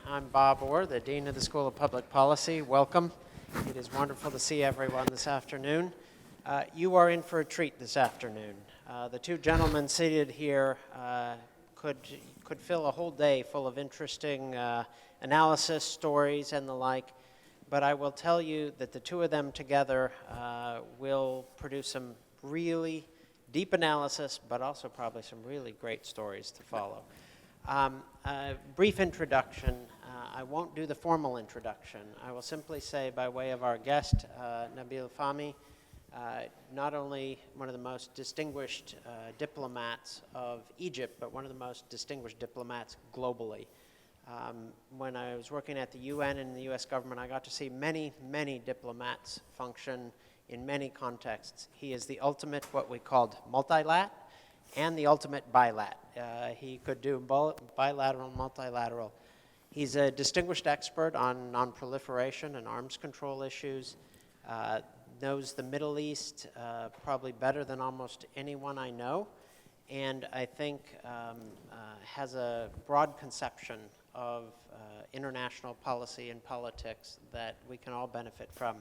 I'm Bob Orr, the Dean of the School of Public Policy. Welcome. It is wonderful to see everyone this afternoon. You are in for a treat this afternoon. The two gentlemen seated here could fill a whole day full of interesting analysis, stories, and the like. But I will tell you that the two of them together will produce some really deep analysis, but also probably some really great stories to follow. Brief introduction. I won't do the formal introduction. I will simply say, by way of our guest, Nabil Fahmy, not only one of the most distinguished diplomats of Egypt, but one of the most distinguished diplomats globally. When I was working at the UN and the U.S. government, I got to see many, many diplomats function in many contexts. He is the ultimate, what we called multilat, and the ultimate bilat. He could do bilateral, multilateral. He's a distinguished expert on nonproliferation and arms control issues, knows the Middle East probably better than almost anyone I know, and I think has a broad conception of international policy and politics that we can all benefit from.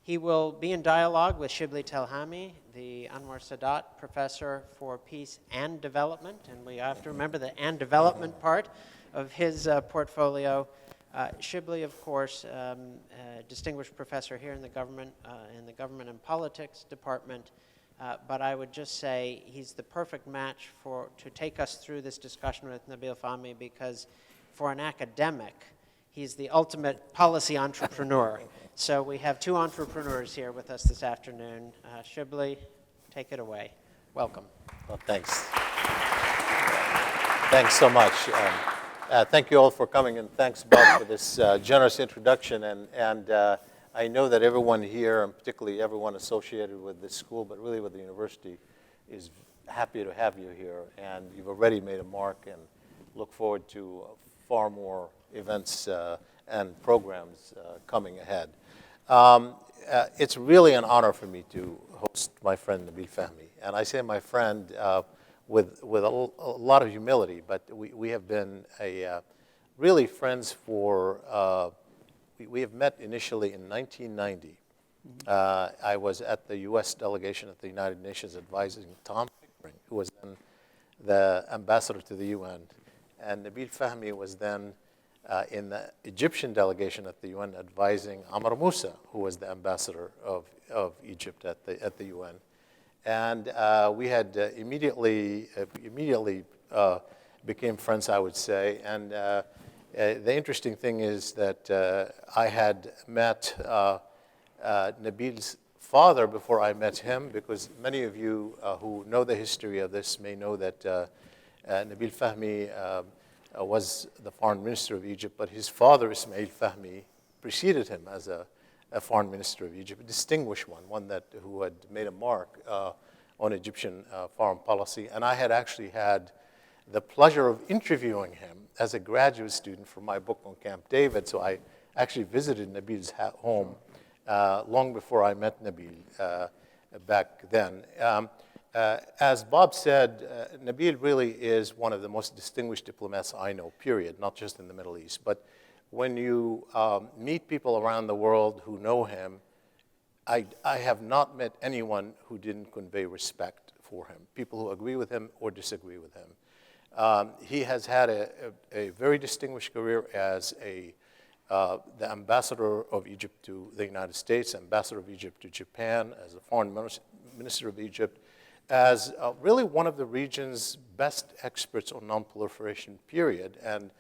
He will be in dialogue with Shibley Telhami, the Anwar Sadat Professor for Peace and Development, and we have to remember the and development part of his portfolio. Shibley, of course, distinguished professor here in the Government and Politics Department, but I would just say he's the perfect match to take us through this discussion with Nabil Fahmy, because for an academic, he's the ultimate policy entrepreneur. So we have two entrepreneurs here with us this afternoon. Shibley, take it away. Welcome. Well, thanks. Thanks so much. Thank you all for coming, and thanks, Bob, for this generous introduction. And I know that everyone here, and particularly everyone associated with this school, but really with the university, is happy to have you here. And you've already made a mark, and look forward to far more events and programs coming ahead. It's really an honor for me to host my friend Nabil Fahmy. And I say my friend with a lot of humility, but we have been really friends for, we have met initially in 1990. I was at the U.S. delegation at the United Nations advising Tom Pickering, who was then the ambassador to the UN. And Nabil Fahmy was then in the Egyptian delegation at the UN advising Amr Moussa, who was the ambassador of Egypt at the UN. And we had immediately became friends, I would say. And the interesting thing is that I had met Nabil's father before I met him, because many of you who know the history of this may know that Nabil Fahmy was the foreign minister of Egypt, but his father, Ismail Fahmy, preceded him as a foreign minister of Egypt, a distinguished one who had made a mark on Egyptian foreign policy. And I had actually had the pleasure of interviewing him as a graduate student for my book on Camp David. So I actually visited Nabil's home long before I met Nabil back then. As Bob said, Nabil really is one of the most distinguished diplomats I know, period, not just in the Middle East. But when you meet people around the world who know him, I have not met anyone who didn't convey respect for him, people who agree with him or disagree with him. He has had a very distinguished career as the ambassador of Egypt to the United States, ambassador of Egypt to Japan, as a foreign minister of Egypt, as really one of the region's best experts on nonproliferation, period. And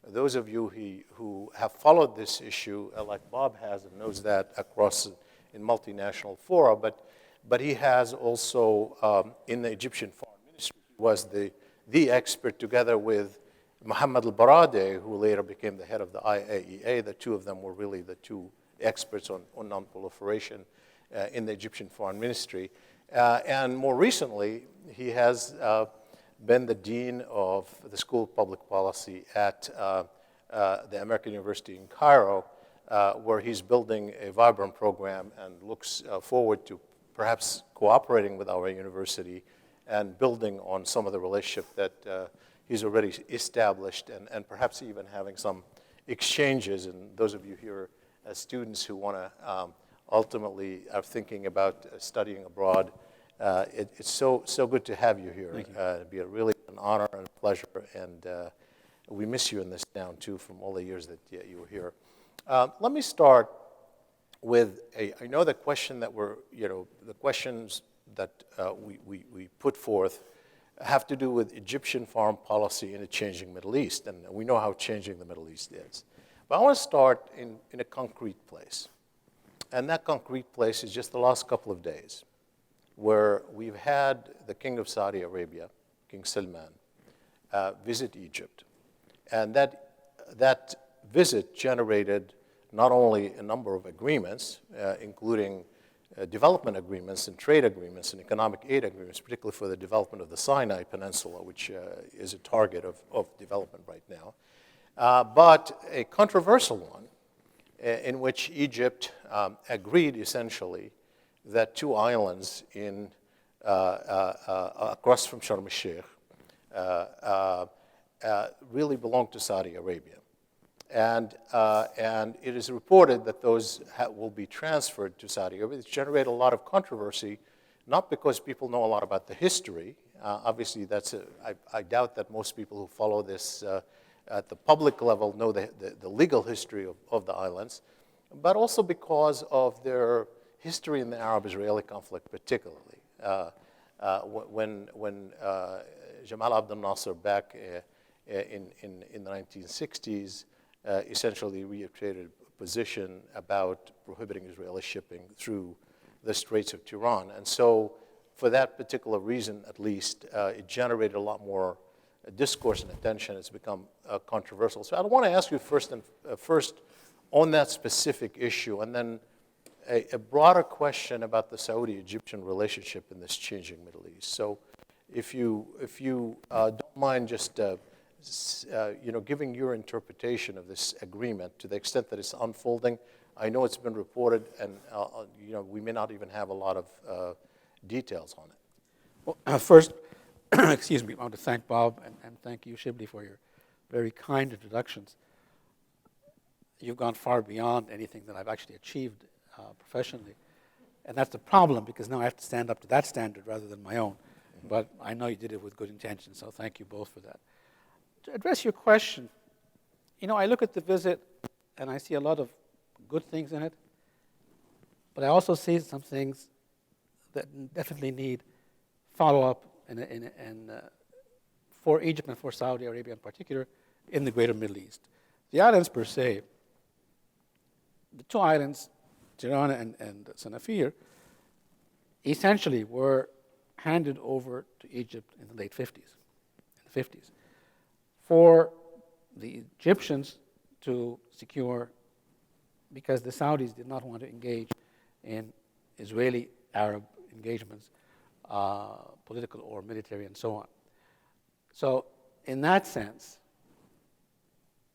those of you who have followed this issue, like Bob has, and knows that across in multinational fora, but he has also, in the Egyptian foreign ministry, was the expert together with Mohammed al-Baradei, who later became the head of the IAEA. The two of them were really the two experts on nonproliferation in the Egyptian foreign ministry. And more recently, he has been the dean of the School of Public Policy at the American University in Cairo, where he's building a vibrant program and looks forward to perhaps cooperating with our university and building on some of the relationship that he's already established, and perhaps even having some exchanges. And those of you here as students who want to ultimately are thinking about studying abroad, it's so good to have you here. It'd be really an honor and a pleasure, and we miss you in this town too from all the years that you were here. Let me start with I know the question that the questions that we put forth have to do with Egyptian foreign policy in a changing Middle East, and we know how changing the Middle East is. But I want to start in a concrete place, and that concrete place is just the last couple of days, where we've had the King of Saudi Arabia, King Salman, visit Egypt. And that visit generated not only a number of agreements, including development agreements and trade agreements and economic aid agreements, particularly for the development of the Sinai Peninsula, which is a target of development right now, but a controversial one in which Egypt agreed essentially that two islands across from Sharm el-Sheikh really belong to Saudi Arabia. And it is reported that those will be transferred to Saudi Arabia. It's generated a lot of controversy, not because people know a lot about the history. Obviously, I doubt that most people who follow this at the public level know the legal history of the islands, but also because of their history in the Arab-Israeli conflict, particularly. When Jamal Abdel Nasser back in the 1960s essentially reiterated a position about prohibiting Israeli shipping through the Straits of Tiran. And so for that particular reason, at least, it generated a lot more discourse and attention. It's become controversial. So I want to ask you first on that specific issue, and then a broader question about the Saudi-Egyptian relationship in this changing Middle East. So if you don't mind just giving your interpretation of this agreement to the extent that it's unfolding. I know it's been reported, and we may not even have a lot of details on it. Well, first, excuse me, I want to thank Bob and thank you, Shibley, for your very kind introductions. You've gone far beyond anything that I've actually achieved professionally. And that's the problem, because now I have to stand up to that standard rather than my own. Mm-hmm. But I know you did it with good intention, so thank you both for that. To address your question, I look at the visit and I see a lot of good things in it, but I also see some things that definitely need follow-up for Egypt and for Saudi Arabia in particular in the greater Middle East. The islands per se, the two islands, Tirana and Sanafir, essentially were handed over to Egypt in the late 50s, for the Egyptians to secure, because the Saudis did not want to engage in Israeli-Arab engagements, political or military and so on. So in that sense,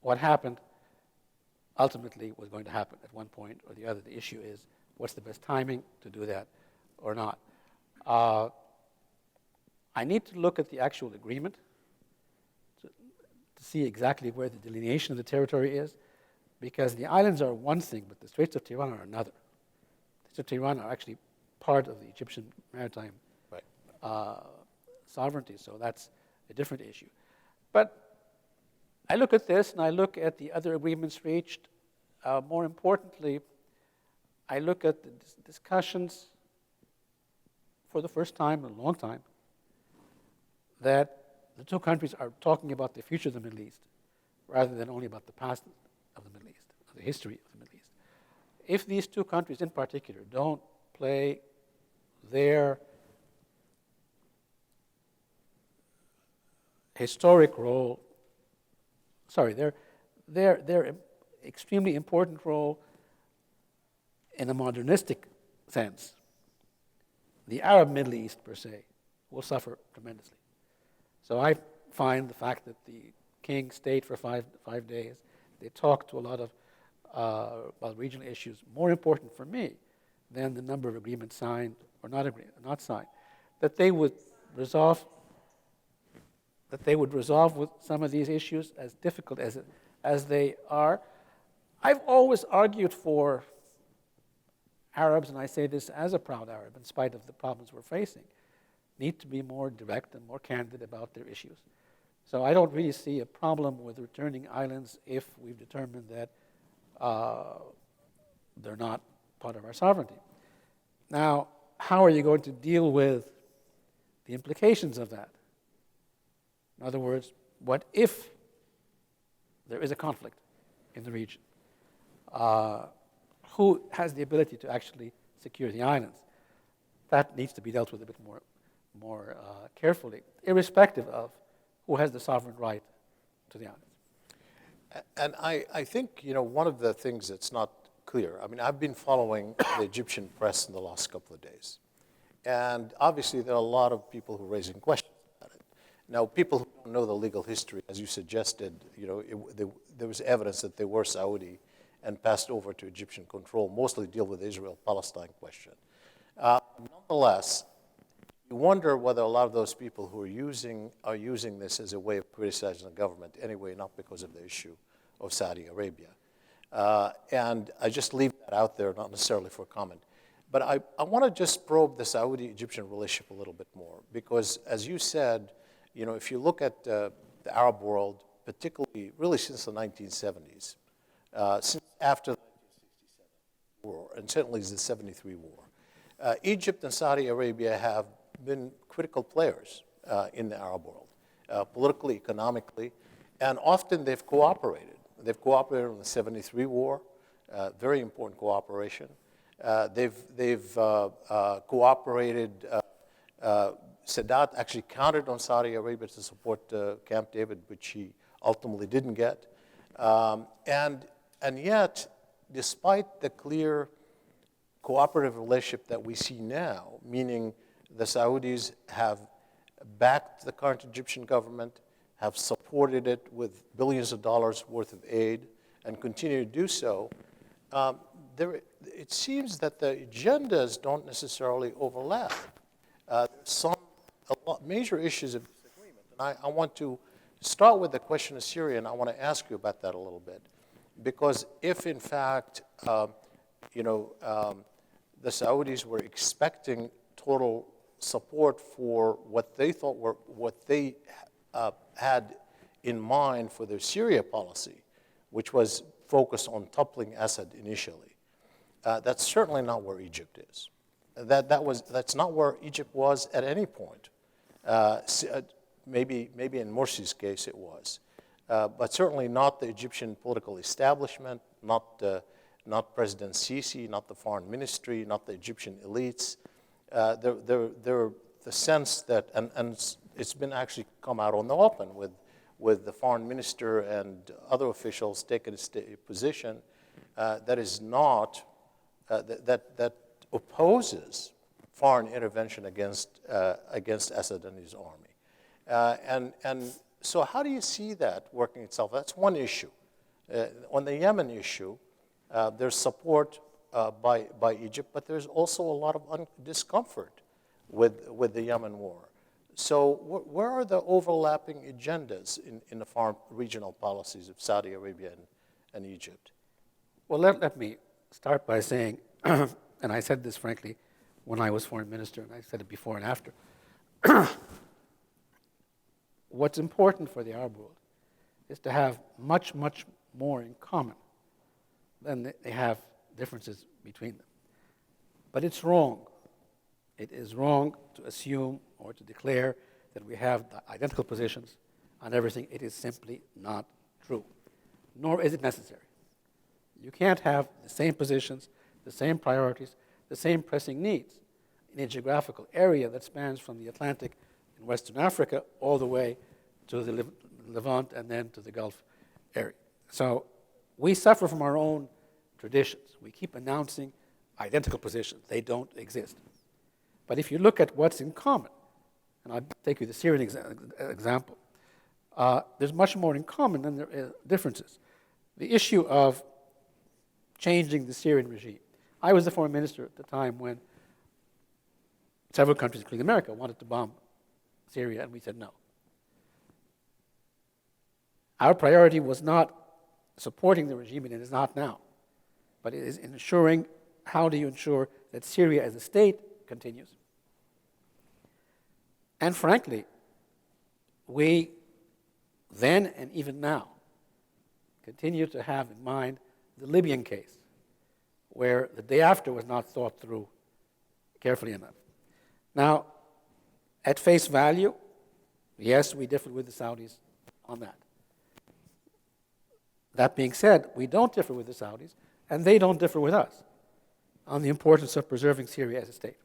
what happened ultimately was going to happen at one point or the other. The issue is, what's the best timing to do that or not? I need to look at the actual agreement to see exactly where the delineation of the territory is, because the islands are one thing, but the Straits of Tiran are another. The Straits of Tiran are actually part of the Egyptian maritime sovereignty, so that's a different issue. But I look at this, and I look at the other agreements reached. More importantly, I look at the discussions for the first time in a long time that the two countries are talking about the future of the Middle East rather than only about the past of the Middle East, or the history of the Middle East. If these two countries in particular don't play their historic role, their extremely important role in a modernistic sense, the Arab Middle East per se will suffer tremendously. So I find the fact that the king stayed for five days, they talked to a lot of about regional issues, more important for me than the number of agreements signed or not signed, that they would resolve with some of these issues, as difficult as as they are. I've always argued for Arabs, and I say this as a proud Arab, in spite of the problems we're facing, need to be more direct and more candid about their issues. So I don't really see a problem with returning islands if we've determined that they're not part of our sovereignty. Now, how are you going to deal with the implications of that? In other words, what if there is a conflict in the region? Who has the ability to actually secure the islands? That needs to be dealt with a bit more carefully, irrespective of who has the sovereign right to the islands. And I think, one of the things that's not clear, I mean, I've been following the Egyptian press in the last couple of days. And obviously, there are a lot of people who are raising questions about it. Now, people who don't know the legal history, as you suggested, there was evidence that they were Saudi and passed over to Egyptian control, mostly deal with the Israel-Palestine question. Nonetheless, you wonder whether a lot of those people who are using this as a way of criticizing the government anyway, not because of the issue of Saudi Arabia. And I just leave that out there, not necessarily for comment. But I want to just probe the Saudi-Egyptian relationship a little bit more, because as you said, if you look at the Arab world, particularly really since the 1970s, since after the 1967 war, and certainly the 73 war, Egypt and Saudi Arabia have been critical players in the Arab world, politically, economically, and often they've cooperated. They've cooperated in the 73 war, very important cooperation. They've cooperated. Sadat actually counted on Saudi Arabia to support Camp David, which he ultimately didn't get. And yet, despite the clear cooperative relationship that we see now, meaning the Saudis have backed the current Egyptian government, have supported it with billions of dollars worth of aid, and continue to do so, it seems that the agendas don't necessarily overlap. Some major issues of disagreement. And I want to start with the question of Syria, and I want to ask you about that a little bit. Because if, in fact, the Saudis were expecting total support for what they thought were what they had in mind for their Syria policy, which was focused on toppling Assad initially, that's certainly not where Egypt is. That's not where Egypt was at any point. Maybe in Morsi's case it was, but certainly not the Egyptian political establishment, not President Sisi, not the foreign ministry, not the Egyptian elites. The sense that, and it's been actually come out on the open with the foreign minister and other officials taking a position that is not that opposes foreign intervention against Assad and his army. And so how do you see that working itself? That's one issue. On the Yemen issue, there's support by Egypt, but there's also a lot of discomfort with the Yemen war. So where are the overlapping agendas in the foreign regional policies of Saudi Arabia and Egypt? Well, let me start by saying, and I said this frankly when I was foreign minister, and I said it before and after, what's important for the Arab world is to have much, much more in common than they have differences between them. But it's wrong. It is wrong to assume or to declare that we have identical positions on everything. It is simply not true, nor is it necessary. You can't have the same positions, the same priorities, the same pressing needs in a geographical area that spans from the Atlantic in Western Africa all the way to the Levant and then to the Gulf area. So we suffer from our own traditions. We keep announcing identical positions. They don't exist. But if you look at what's in common, and I'll take you the Syrian example, there's much more in common than there are differences. The issue of changing the Syrian regime. I was the foreign minister at the time when several countries, including America, wanted to bomb Syria, and we said no. Our priority was not supporting the regime, and it is not now. But it is ensuring, how do you ensure that Syria as a state continues? And frankly, we then and even now continue to have in mind the Libyan case, where the day after was not thought through carefully enough. Now, at face value, yes, we differ with the Saudis on that. That being said, we don't differ with the Saudis, and they don't differ with us on the importance of preserving Syria as a state.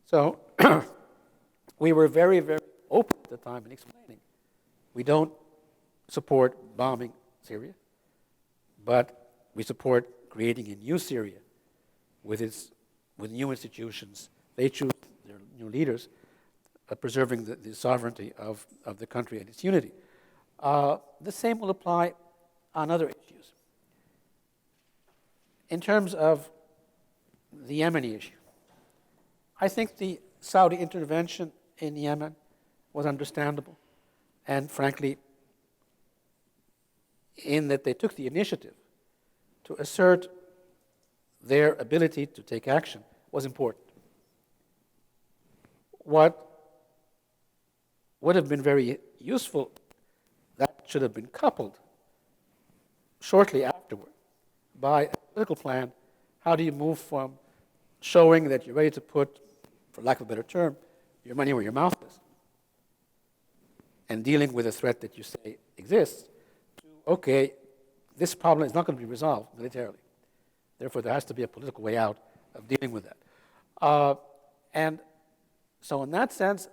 So we were very, very open at the time in explaining we don't support bombing Syria, but we support creating a new Syria with new institutions. They choose their new leaders, preserving the sovereignty of the country and its unity. The same will apply on other issues. In terms of the Yemeni issue, I think the Saudi intervention in Yemen was understandable, and frankly, in that they took the initiative to assert their ability to take action was important. What would have been very useful, that should have been coupled shortly afterward by a political plan. How do you move from showing that you're ready to put, for lack of a better term, your money where your mouth is, and dealing with a threat that you say exists, to, okay, this problem is not going to be resolved militarily. Therefore, there has to be a political way out of dealing with that. And so in that sense,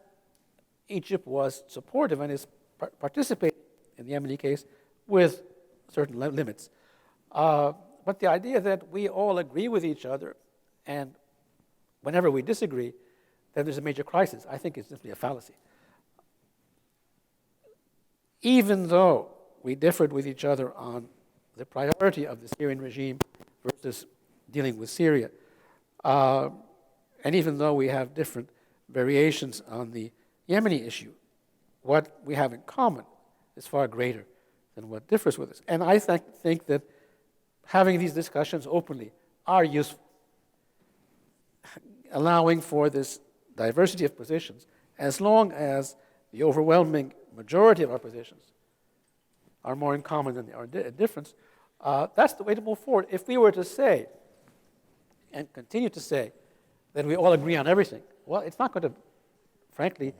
Egypt was supportive and is participating in the Yemeni case with certain limits. But the idea that we all agree with each other, and whenever we disagree, then there's a major crisis, I think is simply a fallacy. Even though we differed with each other on the priority of the Syrian regime versus dealing with Syria, and even though we have different variations on the Yemeni issue, what we have in common is far greater than what differs with us. And I think that having these discussions openly are useful, allowing for this diversity of positions, as long as the overwhelming majority of our positions are more in common than they are difference. That's the way to move forward. If we were to say, and continue to say, that we all agree on everything, well, it's not going to, frankly,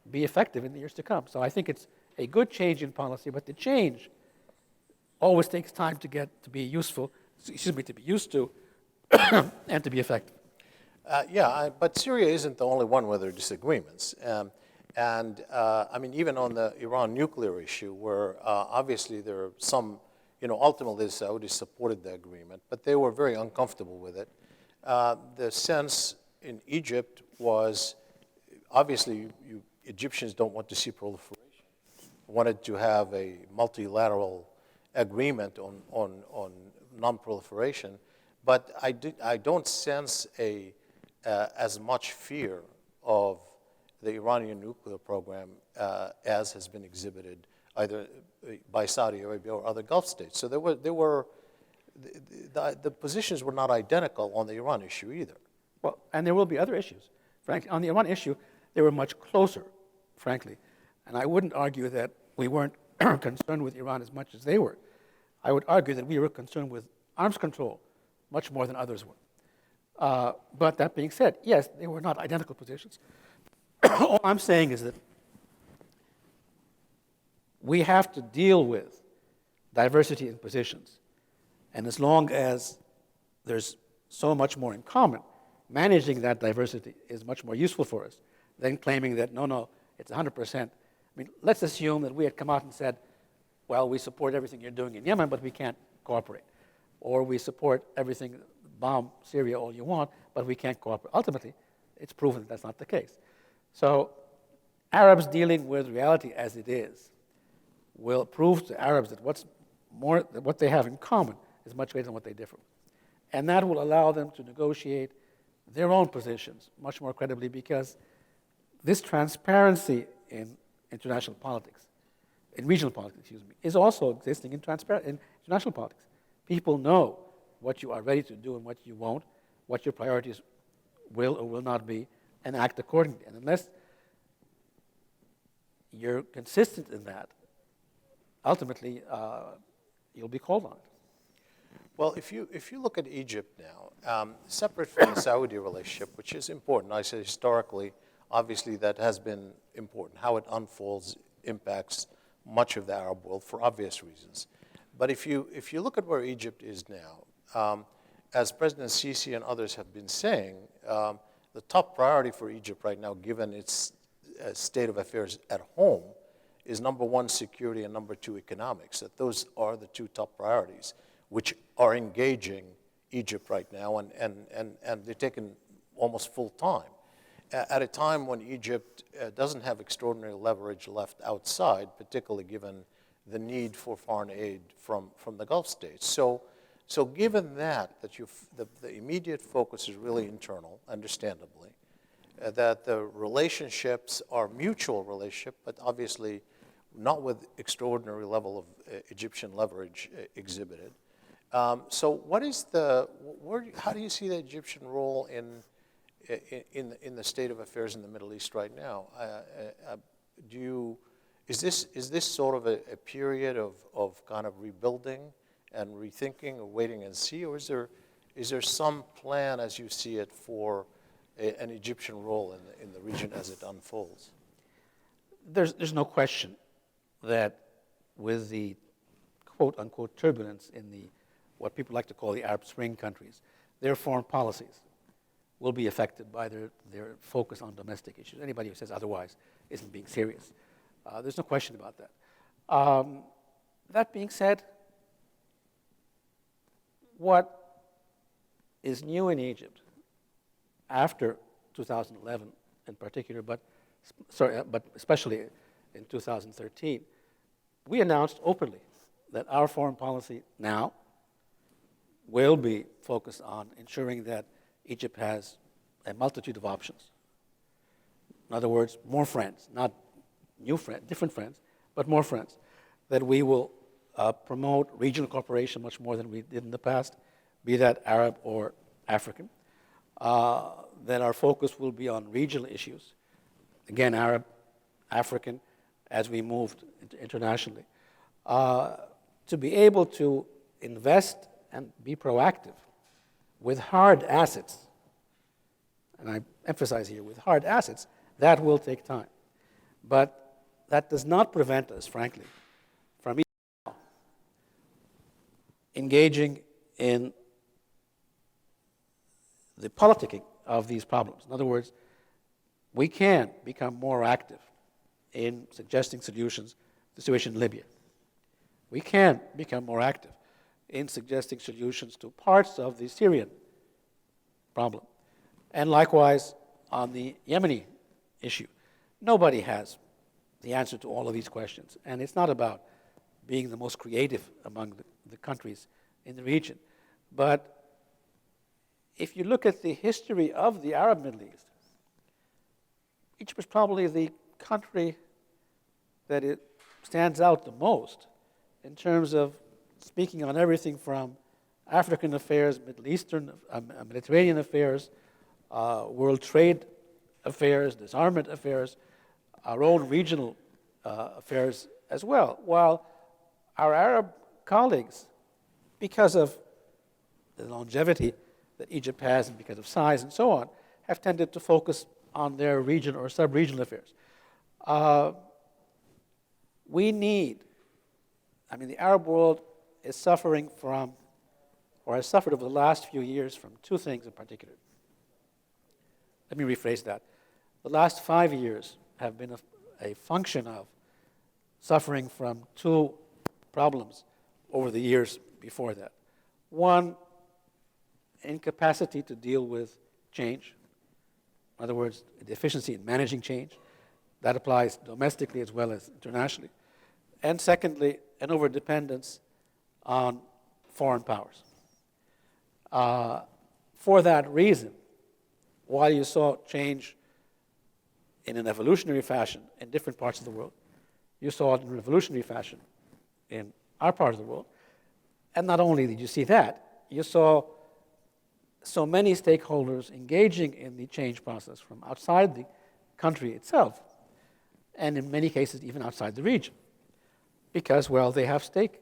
be effective in the years to come. So I think it's a good change in policy, but the change always takes time to get to be useful, to be used to, and to be effective. But Syria isn't the only one where there are disagreements. I mean, even on the Iran nuclear issue, where obviously there are some, ultimately the Saudis supported the agreement, but they were very uncomfortable with it. The sense in Egypt was, obviously, Egyptians don't want to see proliferation. Wanted to have a multilateral agreement on non-proliferation, but I don't sense as much fear of the Iranian nuclear program as has been exhibited either by Saudi Arabia or other Gulf states. So the positions were not identical on the Iran issue either. Well, and there will be other issues. Frankly, on the Iran issue, they were much closer, frankly. And I wouldn't argue that we weren't concerned with Iran as much as they were. I would argue that we were concerned with arms control much more than others were. But that being said, yes, they were not identical positions. All I'm saying is that we have to deal with diversity in positions. And as long as there's so much more in common, managing that diversity is much more useful for us than claiming that, no, it's 100%. I mean, let's assume that we had come out and said, well, we support everything you're doing in Yemen, but we can't cooperate. Or we support everything, bomb Syria all you want, but we can't cooperate. Ultimately, it's proven that that's not the case. So Arabs dealing with reality as it is will prove to Arabs that what they have in common is much greater than what they differ with. And that will allow them to negotiate their own positions much more credibly, because this transparency in international politics in regional politics, is also existing in international politics. People know what you are ready to do and what you won't, what your priorities will or will not be, and act accordingly. And unless you're consistent in that, ultimately you'll be called on it. Well, if you look at Egypt now, separate from the Saudi relationship, which is important, I say historically, obviously that has been important. How it unfolds impacts much of the Arab world for obvious reasons. But if you look at where Egypt is now, as President Sisi and others have been saying, the top priority for Egypt right now, given its state of affairs at home, is number one, security, and number two, economics. That those are the two top priorities, which are engaging Egypt right now, and they're taken almost full time. At a time when Egypt doesn't have extraordinary leverage left outside, particularly given the need for foreign aid from the Gulf states. So given that the immediate focus is really internal, understandably, that the relationships are mutual relationship, but obviously not with extraordinary level of Egyptian leverage exhibited. So what is how do you see the Egyptian role in the state of affairs in the Middle East right now? Is this sort of a period of kind of rebuilding and rethinking or waiting and see, or is there some plan as you see it for an Egyptian role in the region as it unfolds? There's no question that with the quote-unquote turbulence in what people like to call the Arab Spring countries, their foreign policies will be affected by their focus on domestic issues. Anybody who says otherwise isn't being serious. There's no question about that. That being said, what is new in Egypt after 2011 in particular, but especially in 2013, we announced openly that our foreign policy now will be focused on ensuring that Egypt has a multitude of options. In other words, more friends, not new friends, different friends, but more friends. That we will promote regional cooperation much more than we did in the past, be that Arab or African. That our focus will be on regional issues, again, Arab, African, as we moved internationally. To be able to invest and be proactive with hard assets, and I emphasize here, with hard assets, that will take time. But that does not prevent us, frankly, from engaging in the politicking of these problems. In other words, we can become more active in suggesting solutions to the situation in Libya. We can become more active in suggesting solutions to parts of the Syrian problem. And likewise, on the Yemeni issue, nobody has the answer to all of these questions. And it's not about being the most creative among the countries in the region. But if you look at the history of the Arab Middle East, Egypt is probably the country that it stands out the most in terms of speaking on everything from African affairs, Middle Eastern, Mediterranean affairs, world trade affairs, disarmament affairs, our own regional affairs as well. While our Arab colleagues, because of the longevity that Egypt has and because of size and so on, have tended to focus on their region or sub-regional affairs. The Arab world is suffering from, or has suffered over the last few years from two things in particular. Let me rephrase that. The last 5 years have been a function of suffering from two problems over the years before that. One, incapacity to deal with change. In other words, a deficiency in managing change. That applies domestically as well as internationally. And secondly, an overdependence on foreign powers. For that reason, while you saw change in an evolutionary fashion in different parts of the world, You saw it in revolutionary fashion in our part of the world. And not only did you see that, you saw so many stakeholders engaging in the change process from outside the country itself, and in many cases even outside the region, because, well, they have stake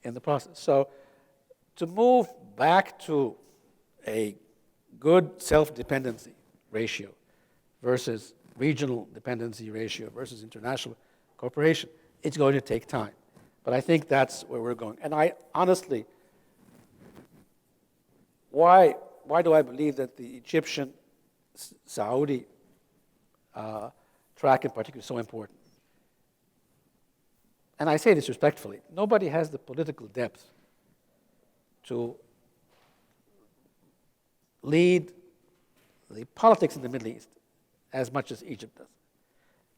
in the process. So to move back to a good self-dependency ratio versus regional dependency ratio versus international cooperation, it's going to take time. But I think that's where we're going. And I honestly, why do I believe that the Egyptian-Saudi track in particular is so important? And I say this respectfully. Nobody has the political depth to lead the politics in the Middle East as much as Egypt does.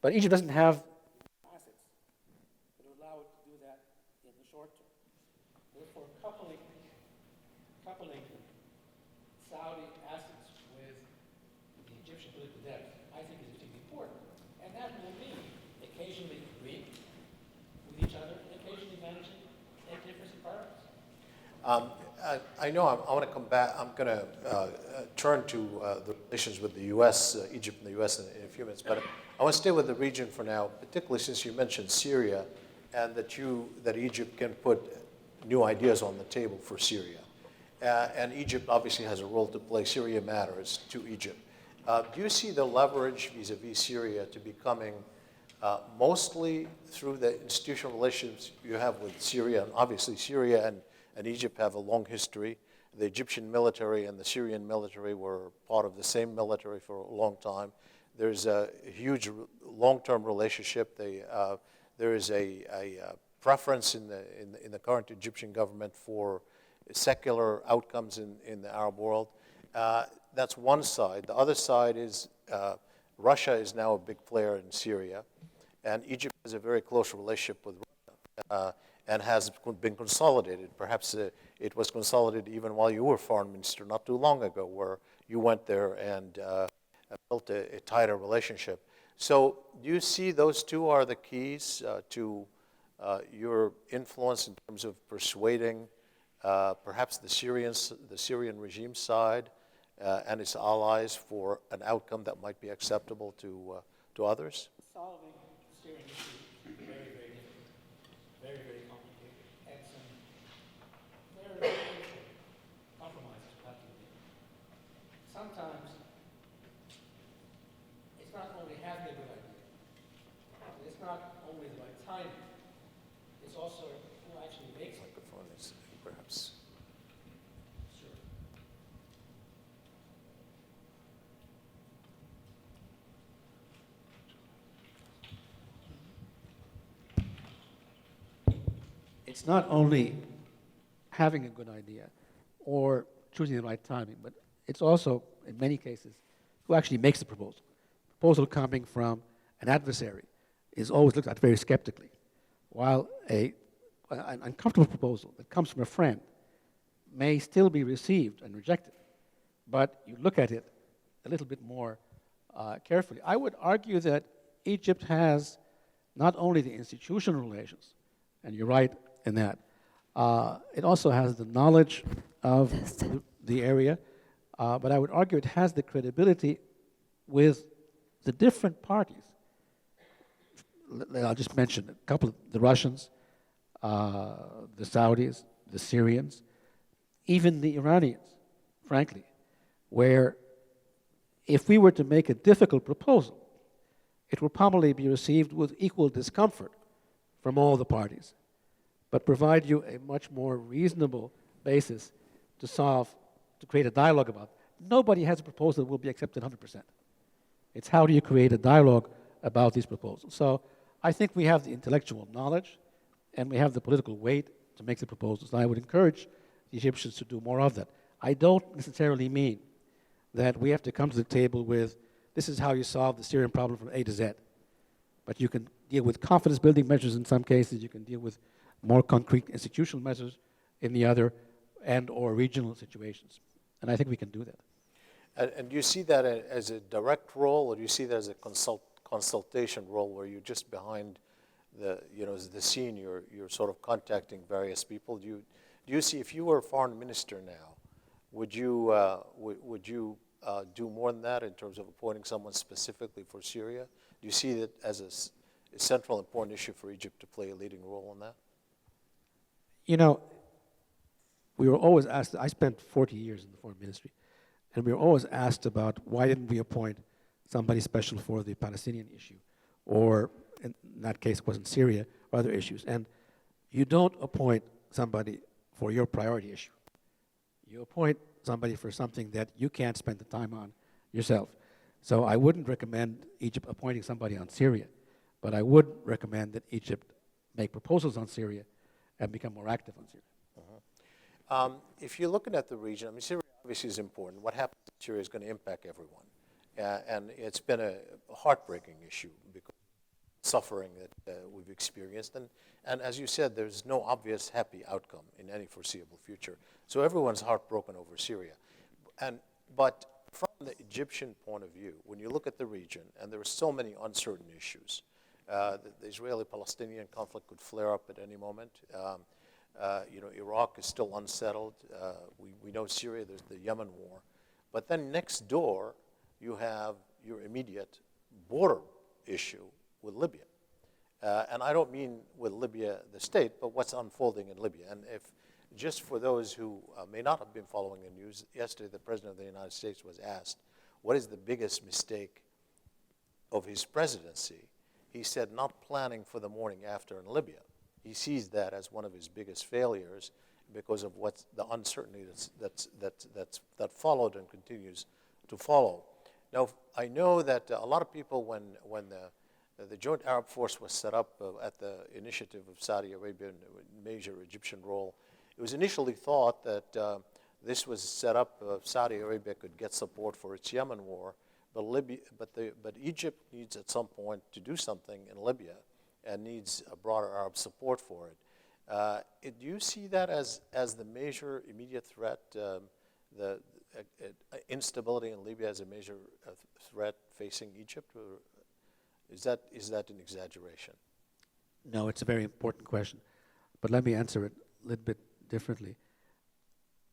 But Egypt doesn't have assets that would allow it to do that in the short term. Therefore, coupling Saudi assets with the Egyptian political depth, I think, is extremely important. And that will mean occasionally agreeing with each other and occasionally managing different priorities. I know I want to come back. I'm going to turn to the relations with the U.S., Egypt and the U.S. in a few minutes, but I want to stay with the region for now, particularly since you mentioned Syria and that Egypt can put new ideas on the table for Syria. And Egypt obviously has a role to play. Syria matters to Egypt. Do you see the leverage vis-a-vis Syria to be coming mostly through the institutional relationships you have with Syria? And obviously Syria and Egypt have a long history. The Egyptian military and the Syrian military were part of the same military for a long time. There's a huge long-term relationship. There is a preference in the current Egyptian government for secular outcomes in the Arab world. That's one side. The other side is Russia is now a big player in Syria, and Egypt has a very close relationship with Russia. And has been consolidated. Perhaps it was consolidated even while you were foreign minister not too long ago, where you went there and built a tighter relationship. So do you see those two are the keys to your influence in terms of persuading perhaps the Syrian regime side and its allies for an outcome that might be acceptable to others? Solving the Syrian issue is very, very difficult, very, very complicated, and some very, very painful compromises will have to be made. Sometimes it's not only having a good idea, it's not only the right timing, it's also who actually makes it. Microphone is perhaps. Sure. It's not only having a good idea or choosing the right timing, but it's also, in many cases, who actually makes the proposal. Proposal coming from an adversary is always looked at very skeptically, while an uncomfortable proposal that comes from a friend may still be received and rejected, but you look at it a little bit more carefully. I would argue that Egypt has not only the institutional relations, and you're right in that, it also has the knowledge of the area, but I would argue it has the credibility with the different parties. I'll just mention a couple of the Russians, the Saudis, the Syrians, even the Iranians, frankly, where if we were to make a difficult proposal, it will probably be received with equal discomfort from all the parties, but provide you a much more reasonable basis to create a dialogue about. Nobody has a proposal that will be accepted 100%. It's how do you create a dialogue about these proposals. So I think we have the intellectual knowledge and we have the political weight to make the proposals. And I would encourage the Egyptians to do more of that. I don't necessarily mean that we have to come to the table with, this is how you solve the Syrian problem from A to Z. But you can deal with confidence-building measures in some cases, you can deal with more concrete institutional measures in the other, and or regional situations. And I think we can do that. And do you see that as a direct role, or do you see that as a consultation role where you're just behind the scene, you're sort of contacting various people. Do you see, if you were a foreign minister now, would you do more than that in terms of appointing someone specifically for Syria? Do you see it as a central important issue for Egypt to play a leading role in that? You know, we were always asked, I spent 40 years in the foreign ministry, and we were always asked about why didn't we appoint somebody special for the Palestinian issue, or in that case it wasn't Syria, or other issues. And you don't appoint somebody for your priority issue. You appoint somebody for something that you can't spend the time on yourself. So I wouldn't recommend Egypt appointing somebody on Syria, but I would recommend that Egypt make proposals on Syria and become more active on Syria. If you're looking at the region, I mean, Syria obviously is important. What happens in Syria is going to impact everyone. And it's been a heartbreaking issue because of suffering that we've experienced. And as you said, there's no obvious happy outcome in any foreseeable future. So everyone's heartbroken over Syria. But from the Egyptian point of view, when you look at the region, and there are so many uncertain issues, the Israeli-Palestinian conflict could flare up at any moment. Iraq is still unsettled. We know Syria, there's the Yemen war. But then next door, you have your immediate border issue with Libya. And I don't mean with Libya, the state, but what's unfolding in Libya. And if, just for those who may not have been following the news, yesterday the President of the United States was asked, what is the biggest mistake of his presidency? He said, not planning for the morning after in Libya. He sees that as one of his biggest failures because of what's the uncertainty that followed and continues to follow. Now, I know that a lot of people, when the Joint Arab Force was set up at the initiative of Saudi Arabia, a major Egyptian role, it was initially thought that this was set up, Saudi Arabia could get support for its Yemen war, but Egypt needs at some point to do something in Libya and needs a broader Arab support for it. Do you see that as the major immediate threat, the instability in Libya as a major threat facing Egypt, or is that an exaggeration? No, it's a very important question, but let me answer it a little bit differently.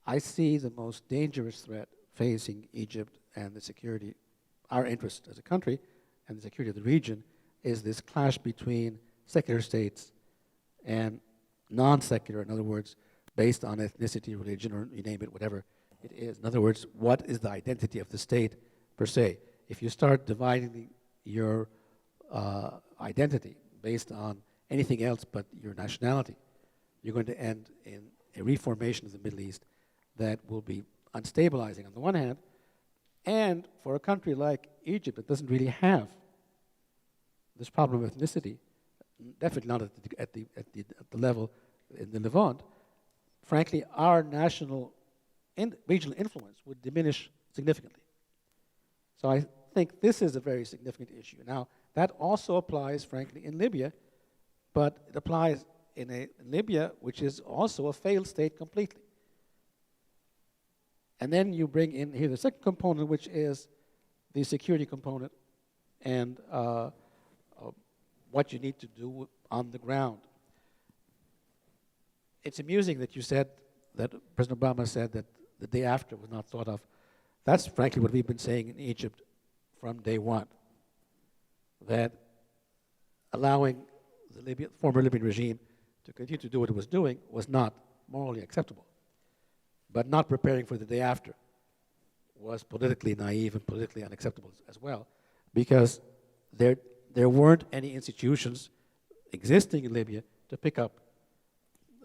I see the most dangerous threat facing Egypt and the security, our interest as a country, and the security of the region, is this clash between secular states and non-secular, in other words, based on ethnicity, religion, or you name it, whatever it is. In other words, what is the identity of the state per se? If you start dividing your identity based on anything else but your nationality, you're going to end in a reformation of the Middle East that will be unstabilizing on the one hand, and for a country like Egypt that doesn't really have this problem of ethnicity, definitely not at the level in the Levant, frankly, our national regional influence would diminish significantly. So I think this is a very significant issue. Now, that also applies, frankly, in Libya, but it applies in Libya, which is also a failed state completely. And then you bring in here the second component, which is the security component and what you need to do on the ground. It's amusing that you said that President Obama said that the day after was not thought of. That's frankly what we've been saying in Egypt from day one, that allowing the former Libyan regime to continue to do what it was doing was not morally acceptable. But not preparing for the day after was politically naive and politically unacceptable as well, because there weren't any institutions existing in Libya to pick up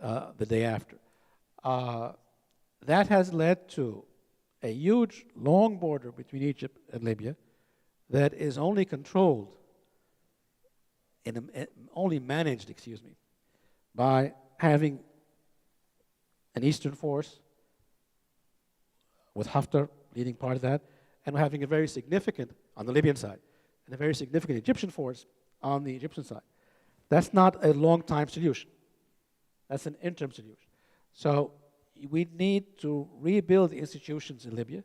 the day after. That has led to a huge, long border between Egypt and Libya that is only controlled, only managed, by having an eastern force with Haftar leading part of that, and having a very significant, on the Libyan side, and a very significant Egyptian force on the Egyptian side. That's not a long-time solution. That's an interim solution. So we need to rebuild the institutions in Libya.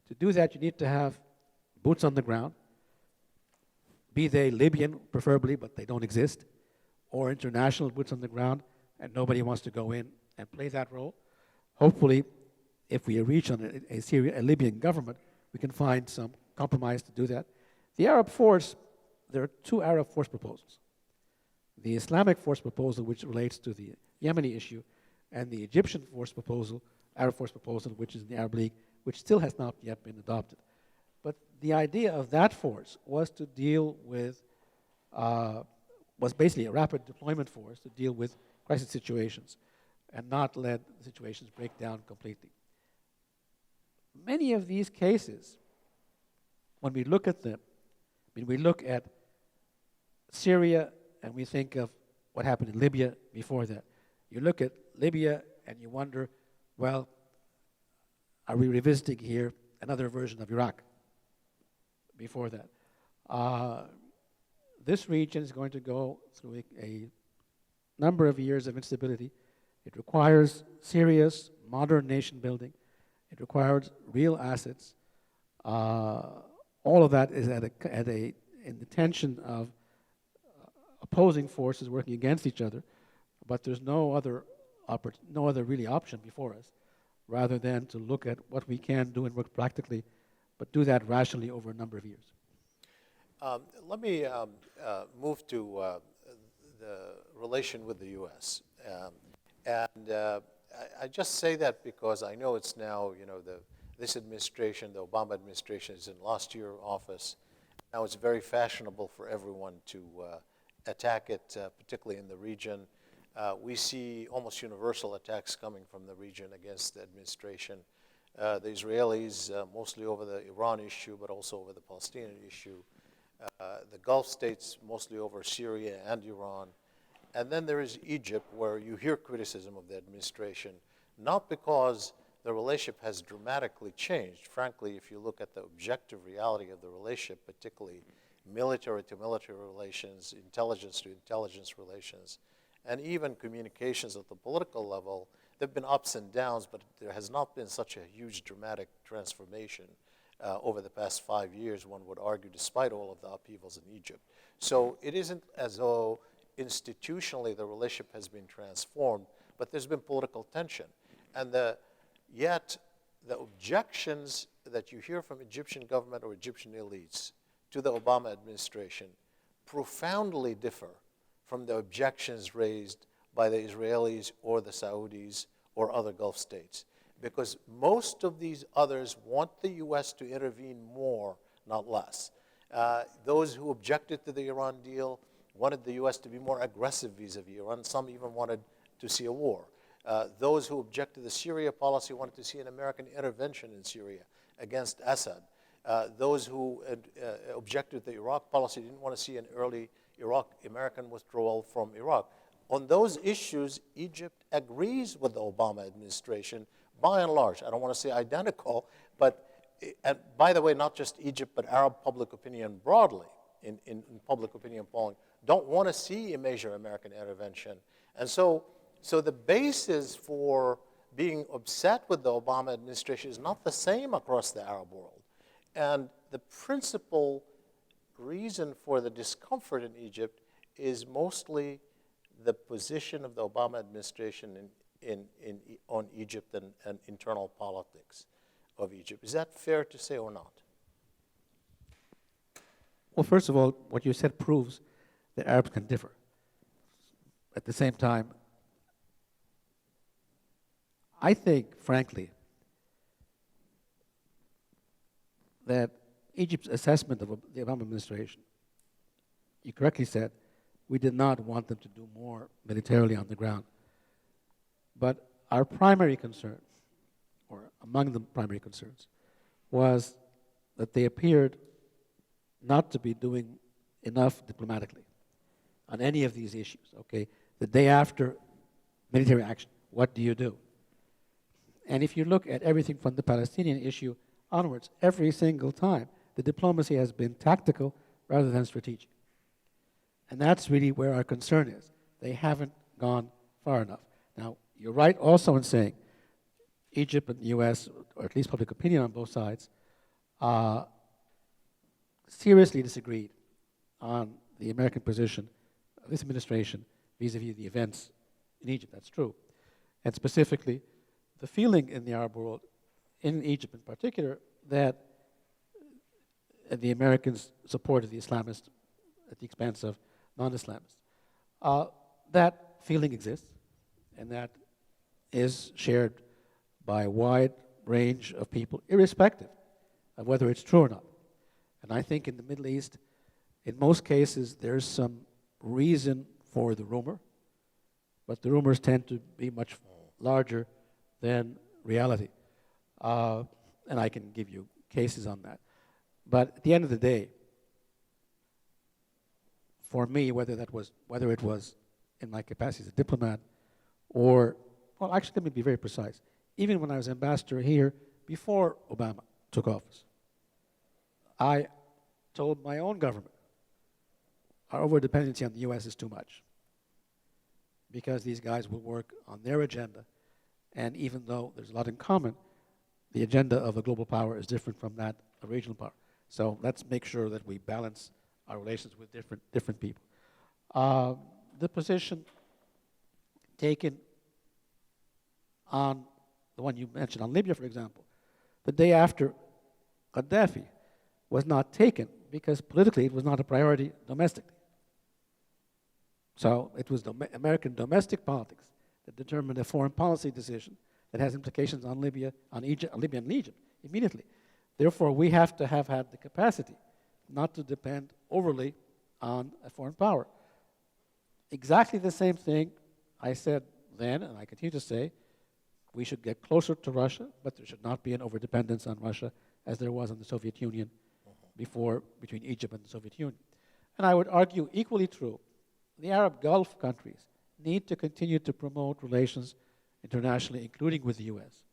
To do that, you need to have boots on the ground, be they Libyan preferably, but they don't exist, or international boots on the ground, and nobody wants to go in and play that role. Hopefully, if we reach on a Libyan government, we can find some compromise to do that. The Arab force, there are two Arab force proposals. The Islamic force proposal, which relates to the Yemeni issue, and the Egyptian force proposal, Arab force proposal, which is in the Arab League, which still has not yet been adopted. But the idea of that force was to deal with, was basically a rapid deployment force to deal with crisis situations and not let the situations break down completely. Many of these cases, when we look at them, when we look at Syria and we think of what happened in Libya before that, you look at Libya and you wonder, well, are we revisiting here another version of Iraq before that? This region is going to go through a number of years of instability. It requires serious, modern nation building. It requires real assets. All of that is in the tension of opposing forces working against each other, but there's no other really option before us, rather than to look at what we can do and work practically, but do that rationally over a number of years. Let me move to the relation with the U.S. I just say that because I know it's now, this administration, the Obama administration, is in last year office. Now it's very fashionable for everyone to attack it, particularly in the region. We see almost universal attacks coming from the region against the administration. The Israelis, mostly over the Iran issue, but also over the Palestinian issue. The Gulf states, mostly over Syria and Iran. And then there is Egypt, where you hear criticism of the administration, not because the relationship has dramatically changed. Frankly, if you look at the objective reality of the relationship, particularly military to military relations, intelligence to intelligence relations, and even communications at the political level, there have been ups and downs, but there has not been such a huge dramatic transformation over the past 5 years, one would argue, despite all of the upheavals in Egypt. So it isn't as though institutionally the relationship has been transformed, but there's been political tension. And yet the objections that you hear from Egyptian government or Egyptian elites to the Obama administration profoundly differ from the objections raised by the Israelis or the Saudis or other Gulf states. Because most of these others want the U.S. to intervene more, not less. Those who objected to the Iran deal wanted the U.S. to be more aggressive vis-a-vis Iran. Some even wanted to see a war. Those who objected to the Syria policy wanted to see an American intervention in Syria against Assad. Those who objected to the Iraq policy didn't want to see an early American withdrawal from Iraq. On those issues, Egypt agrees with the Obama administration by and large. I don't want to say identical, but, and by the way, not just Egypt, but Arab public opinion broadly in public opinion polling don't want to see a major American intervention. And so the basis for being upset with the Obama administration is not the same across the Arab world. And the principal reason for the discomfort in Egypt is mostly the position of the Obama administration on Egypt and internal politics of Egypt. Is that fair to say or not? Well, first of all, what you said proves that Arabs can differ. At the same time, I think, frankly, that Egypt's assessment of the Obama administration, you correctly said, we did not want them to do more militarily on the ground. But our primary concern, or among the primary concerns, was that they appeared not to be doing enough diplomatically on any of these issues, okay? The day after military action, what do you do? And if you look at everything from the Palestinian issue onwards, every single time, the diplomacy has been tactical rather than strategic. And that's really where our concern is. They haven't gone far enough. Now, you're right also in saying Egypt and the U.S., or at least public opinion on both sides, seriously disagreed on the American position of this administration vis-a-vis the events in Egypt. That's true. And specifically, the feeling in the Arab world, in Egypt in particular, that the Americans supported the Islamists at the expense of non-Islamists. That feeling exists, and that is shared by a wide range of people, irrespective of whether it's true or not. And I think in the Middle East, in most cases, there's some reason for the rumor, but the rumors tend to be much larger than reality. And I can give you cases on that. But at the end of the day, for me, whether it was in my capacity as a diplomat or, well, actually, let me be very precise. Even when I was ambassador here, before Obama took office, I told my own government, our over-dependency on the U.S. is too much, because these guys will work on their agenda, and even though there's a lot in common, the agenda of a global power is different from that of a regional power. So let's make sure that we balance our relations with different people. The position taken on the one you mentioned on Libya, for example, the day after Gaddafi was not taken because politically it was not a priority domestically. So it was American domestic politics that determined a foreign policy decision that has implications on Libya, on Libya and Egypt immediately. Therefore, we have to have had the capacity not to depend overly on a foreign power. Exactly the same thing I said then, and I continue to say, we should get closer to Russia, but there should not be an overdependence on Russia as there was on the Soviet Union before, between Egypt and the Soviet Union. And I would argue equally true, the Arab Gulf countries need to continue to promote relations internationally, including with the U.S.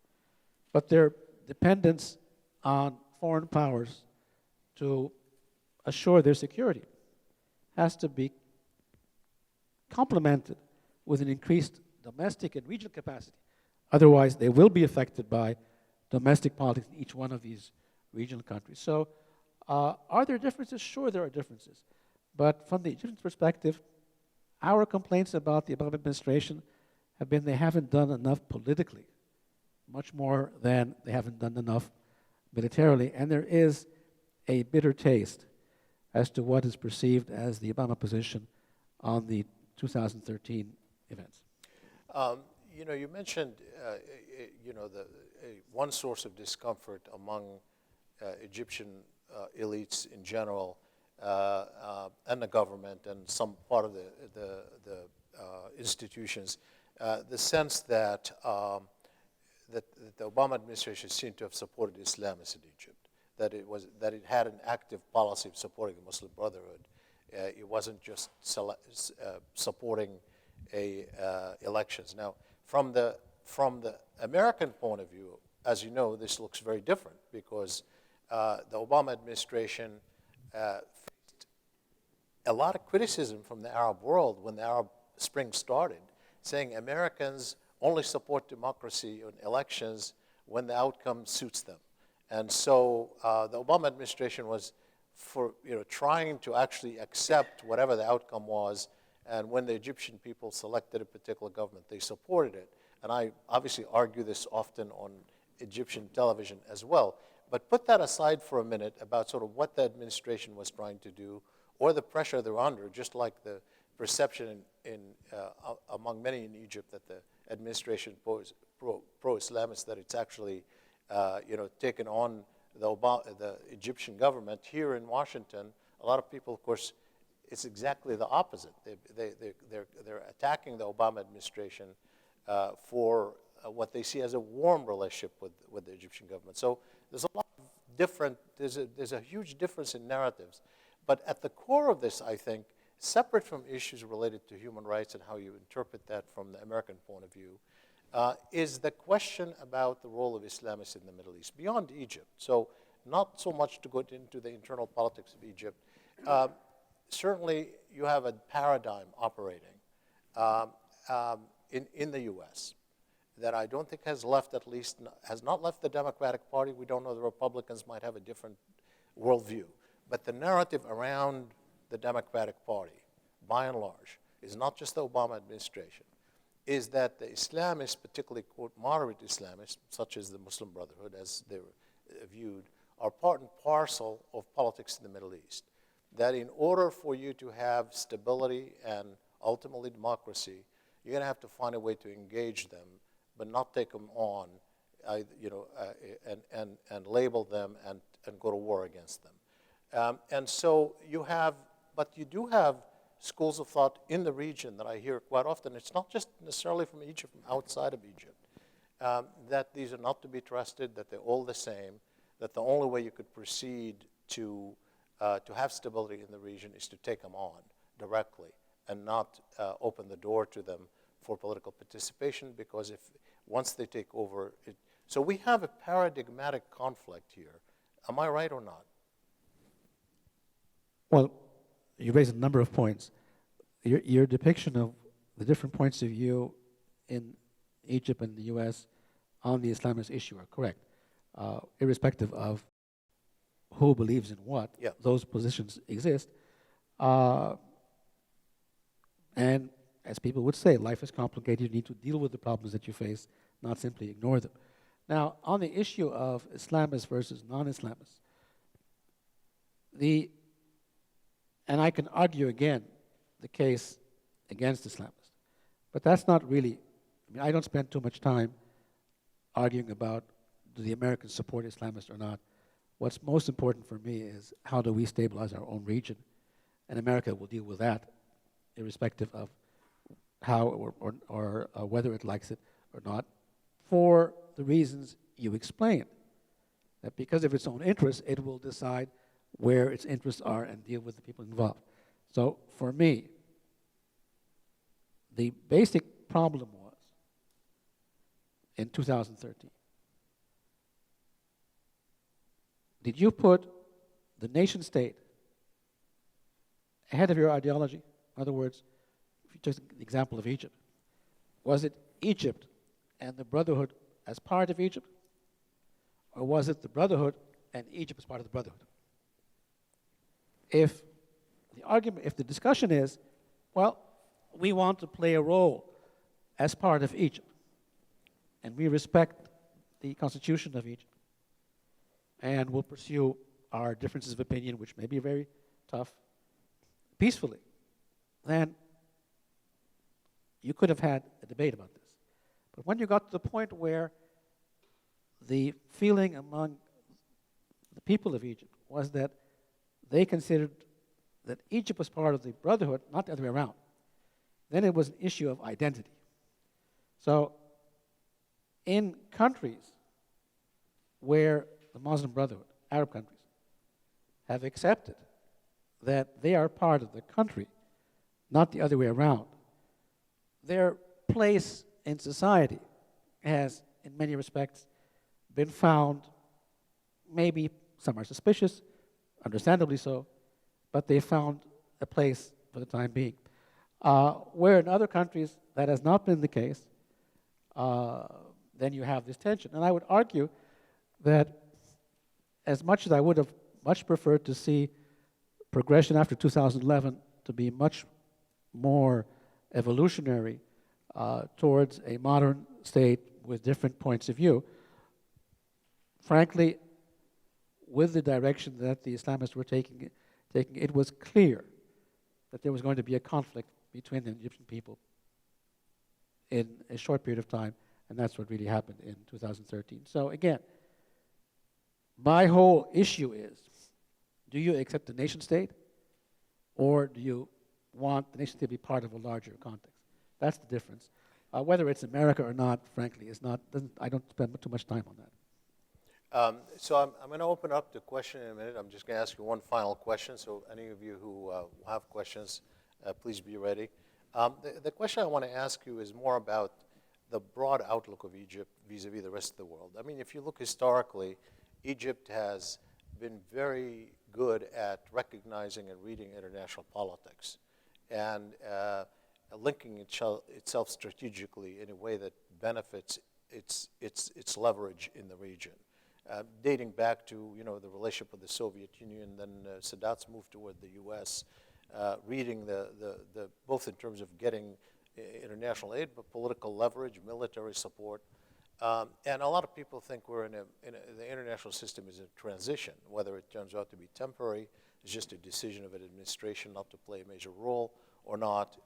But their dependence on foreign powers to assure their security has to be complemented with an increased domestic and regional capacity. Otherwise, they will be affected by domestic politics in each one of these regional countries. So, are there differences? Sure, there are differences. But from the Egyptian perspective, our complaints about the Obama administration have been they haven't done enough politically, much more than they haven't done enough militarily. And there is a bitter taste as to what is perceived as the Obama position on the 2013 events. You mentioned, one source of discomfort among Egyptian elites in general and the government and some part of the institutions, the sense that that the Obama administration seemed to have supported Islamists in Egypt, that it had an active policy of supporting the Muslim Brotherhood. It wasn't just supporting elections. Now, from the American point of view, as you know, this looks very different because the Obama administration faced a lot of criticism from the Arab world when the Arab Spring started, saying Americans only support democracy in elections when the outcome suits them. And so the Obama administration was trying to actually accept whatever the outcome was, and when the Egyptian people selected a particular government, they supported it. And I obviously argue this often on Egyptian television as well. But put that aside for a minute about sort of what the administration was trying to do or the pressure they're under, just like the perception among many in Egypt that the administration pro-Islamist, that it's actually taken on the Egyptian government. Here in Washington, a lot of people, of course, it's exactly the opposite. They're attacking the Obama administration for what they see as a warm relationship with the Egyptian government. So there's a lot of there's a huge difference in narratives. But at the core of this, I think, separate from issues related to human rights and how you interpret that from the American point of view, is the question about the role of Islamists in the Middle East, beyond Egypt. So not so much to go into the internal politics of Egypt. Certainly, you have a paradigm operating in the U.S. that I don't think has not left the Democratic Party. We don't know, the Republicans might have a different worldview. But the narrative around the Democratic Party, by and large, is not just the Obama administration, is that the Islamists, particularly quote moderate Islamists, such as the Muslim Brotherhood as they're viewed, are part and parcel of politics in the Middle East. That in order for you to have stability and ultimately democracy, you're going to have to find a way to engage them, but not take them on, and label them and go to war against them. And so you have, but you do have schools of thought in the region that I hear quite often. It's not just necessarily from Egypt, from outside of Egypt, that these are not to be trusted, that they're all the same, that the only way you could proceed to have stability in the region is to take them on directly and not open the door to them for political participation, because if once they take over, so we have a paradigmatic conflict here. Am I right or not? Well, you raised a number of points. Your depiction of the different points of view in Egypt and the U.S. on the Islamist issue are correct. Irrespective of who believes in what, Yeah. those positions exist. And as people would say, life is complicated. You need to deal with the problems that you face, not simply ignore them. Now, on the issue of Islamists versus non-Islamists, and I can argue again the case against Islamists, but that's not really, I don't spend too much time arguing about do the Americans support Islamists or not. What's most important for me is how do we stabilize our own region, and America will deal with that irrespective of how or whether it likes it or not, for the reasons you explained. That because of its own interests, it will decide where its interests are and deal with the people involved. So for me, the basic problem was in 2013. Did you put the nation state ahead of your ideology? In other words, if you took the example of Egypt, was it Egypt and the Brotherhood as part of Egypt? Or was it the Brotherhood and Egypt as part of the Brotherhood? If the discussion is, well, we want to play a role as part of Egypt, and we respect the constitution of Egypt, and we'll pursue our differences of opinion, which may be very tough, peacefully, then you could have had a debate about this. But when you got to the point where the feeling among the people of Egypt was that they considered that Egypt was part of the Brotherhood, not the other way around, then it was an issue of identity. So in countries where the Muslim Brotherhood, Arab countries, have accepted that they are part of the country, not the other way around, their place in society has, in many respects, been found, maybe some are suspicious, understandably so, but they found a place for the time being. Where in other countries that has not been the case, then you have this tension. And I would argue that as much as I would have much preferred to see progression after 2011 to be much more evolutionary towards a modern state with different points of view, frankly, with the direction that the Islamists were taking, it was clear that there was going to be a conflict between the Egyptian people in a short period of time, and that's what really happened in 2013. So again, my whole issue is, do you accept the nation state, or do you want the nation state to be part of a larger context? That's the difference. Whether it's America or not, frankly, is not. I don't spend too much time on that. So I'm going to open up the question in a minute. I'm just going to ask you one final question. So any of you who have questions, please be ready. The question I want to ask you is more about the broad outlook of Egypt vis-a-vis the rest of the world. I mean, if you look historically, Egypt has been very good at recognizing and reading international politics and linking itself strategically in a way that benefits its leverage in the region. Dating back to the relationship with the Soviet Union, then Sadat's move toward the U.S., reading both in terms of getting international aid, but political leverage, military support. And a lot of people think the international system is in transition, whether it turns out to be temporary, it's just a decision of an administration not to play a major role or not.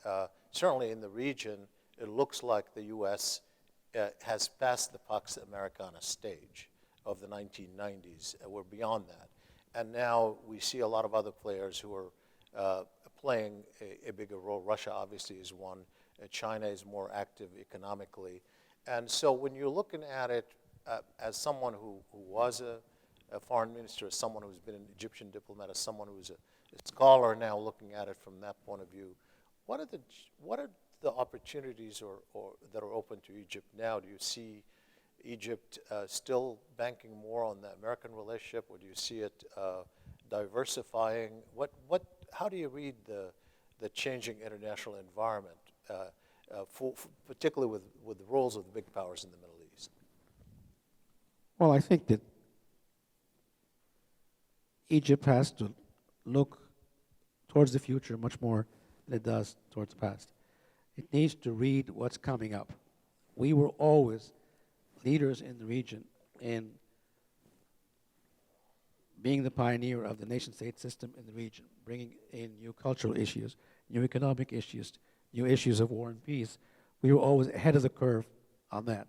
Certainly in the region, it looks like the U.S. Has passed the Pax Americana stage of the 1990s. We're beyond that. And now we see a lot of other players who are playing a bigger role. Russia obviously is one. China is more active economically. And so when you're looking at it as someone who was a foreign minister, as someone who's been an Egyptian diplomat, as someone who's a scholar now looking at it from that point of view, what are the opportunities or that are open to Egypt now? Do you see Egypt still banking more on the American relationship, or do you see it diversifying? How do you read the changing international environment, particularly with the roles of the big powers in the Middle East? Well, I think that Egypt has to look towards the future much more than it does towards the past. It needs to read what's coming up. We were always leaders in the region in being the pioneer of the nation-state system in the region, bringing in new cultural issues, new economic issues, new issues of war and peace. We were always ahead of the curve on that.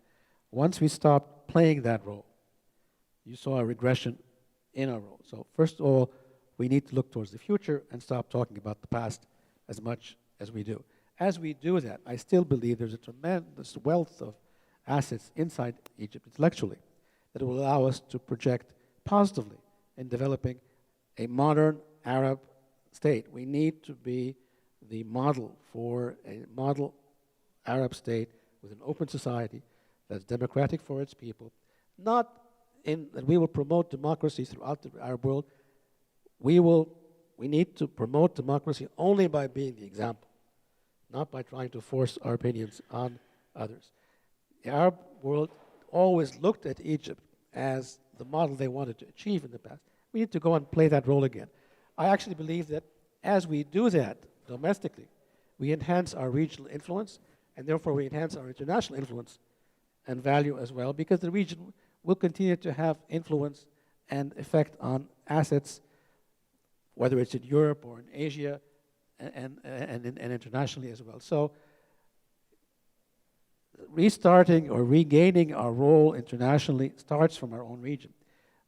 Once we stopped playing that role, you saw a regression in our role. So first of all, we need to look towards the future and stop talking about the past as much as we do. As we do that, I still believe there's a tremendous wealth of assets inside Egypt intellectually that will allow us to project positively in developing a modern Arab state. We need to be the model for a model Arab state with an open society that's democratic for its people, not in that we will promote democracy throughout the Arab world. We need to promote democracy only by being the example, not by trying to force our opinions on others. The Arab world always looked at Egypt as the model they wanted to achieve in the past. We need to go and play that role again. I actually believe that as we do that domestically, we enhance our regional influence, and therefore we enhance our international influence and value as well, because the region will continue to have influence and effect on assets, whether it's in Europe or in Asia and internationally as well. So restarting or regaining our role internationally starts from our own region.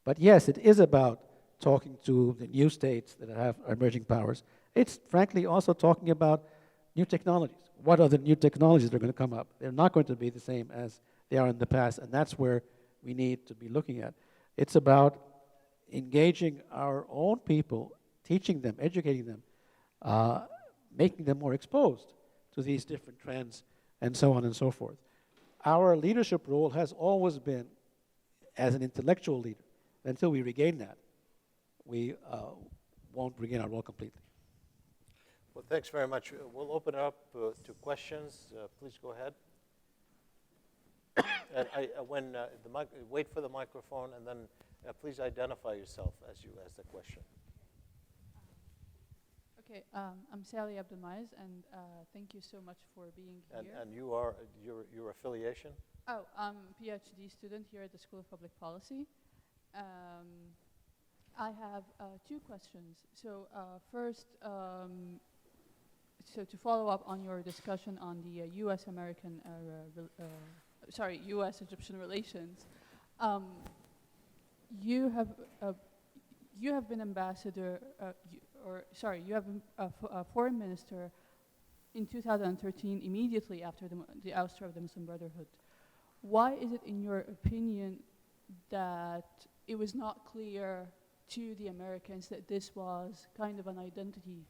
But yes, it is about talking to the new states that have emerging powers. It's frankly also talking about new technologies. What are the new technologies that are going to come up? They're not going to be the same as they are in the past, and that's where we need to be looking at. It's about engaging our own people, teaching them, educating them, making them more exposed to these different trends, and so on and so forth. Our leadership role has always been as an intellectual leader. Until we regain that, we won't regain our role completely. Well, thanks very much. We'll open it up to questions. Please go ahead. And wait for the microphone, and then please identify yourself as you ask the question. Okay, I'm Sally Abdelmaiz, and thank you so much for being here. And you are your affiliation? Oh, I'm a PhD student here at the School of Public Policy. I have two questions. So first, so to follow up on your discussion on the U.S.-Egyptian relations, you have been ambassador, you have been a foreign minister in 2013, immediately after the ouster of the Muslim Brotherhood. Why is it, in your opinion, that it was not clear to the Americans that this was kind of an identity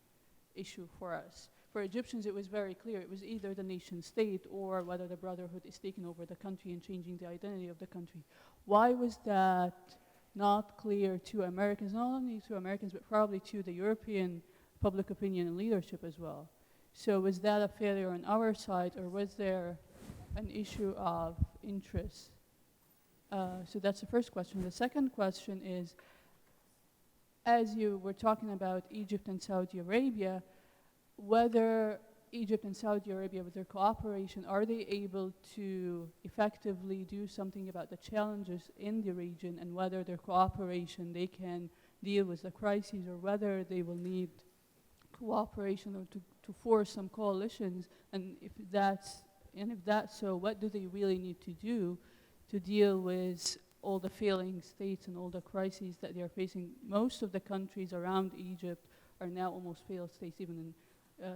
issue for us? For Egyptians, it was very clear. It was either the nation state or whether the Brotherhood is taking over the country and changing the identity of the country. Why was that not clear to Americans, not only to Americans, but probably to the European public opinion and leadership as well? So was that a failure on our side, or was there an issue of interest? So that's the first question. The second question is, as you were talking about Egypt and Saudi Arabia, whether Egypt and Saudi Arabia, with their cooperation, are they able to effectively do something about the challenges in the region, and whether their cooperation, they can deal with the crises, or whether they will need cooperation or to force some coalitions, and if that's so, what do they really need to do to deal with all the failing states and all the crises that they are facing? Most of the countries around Egypt are now almost failed states, even in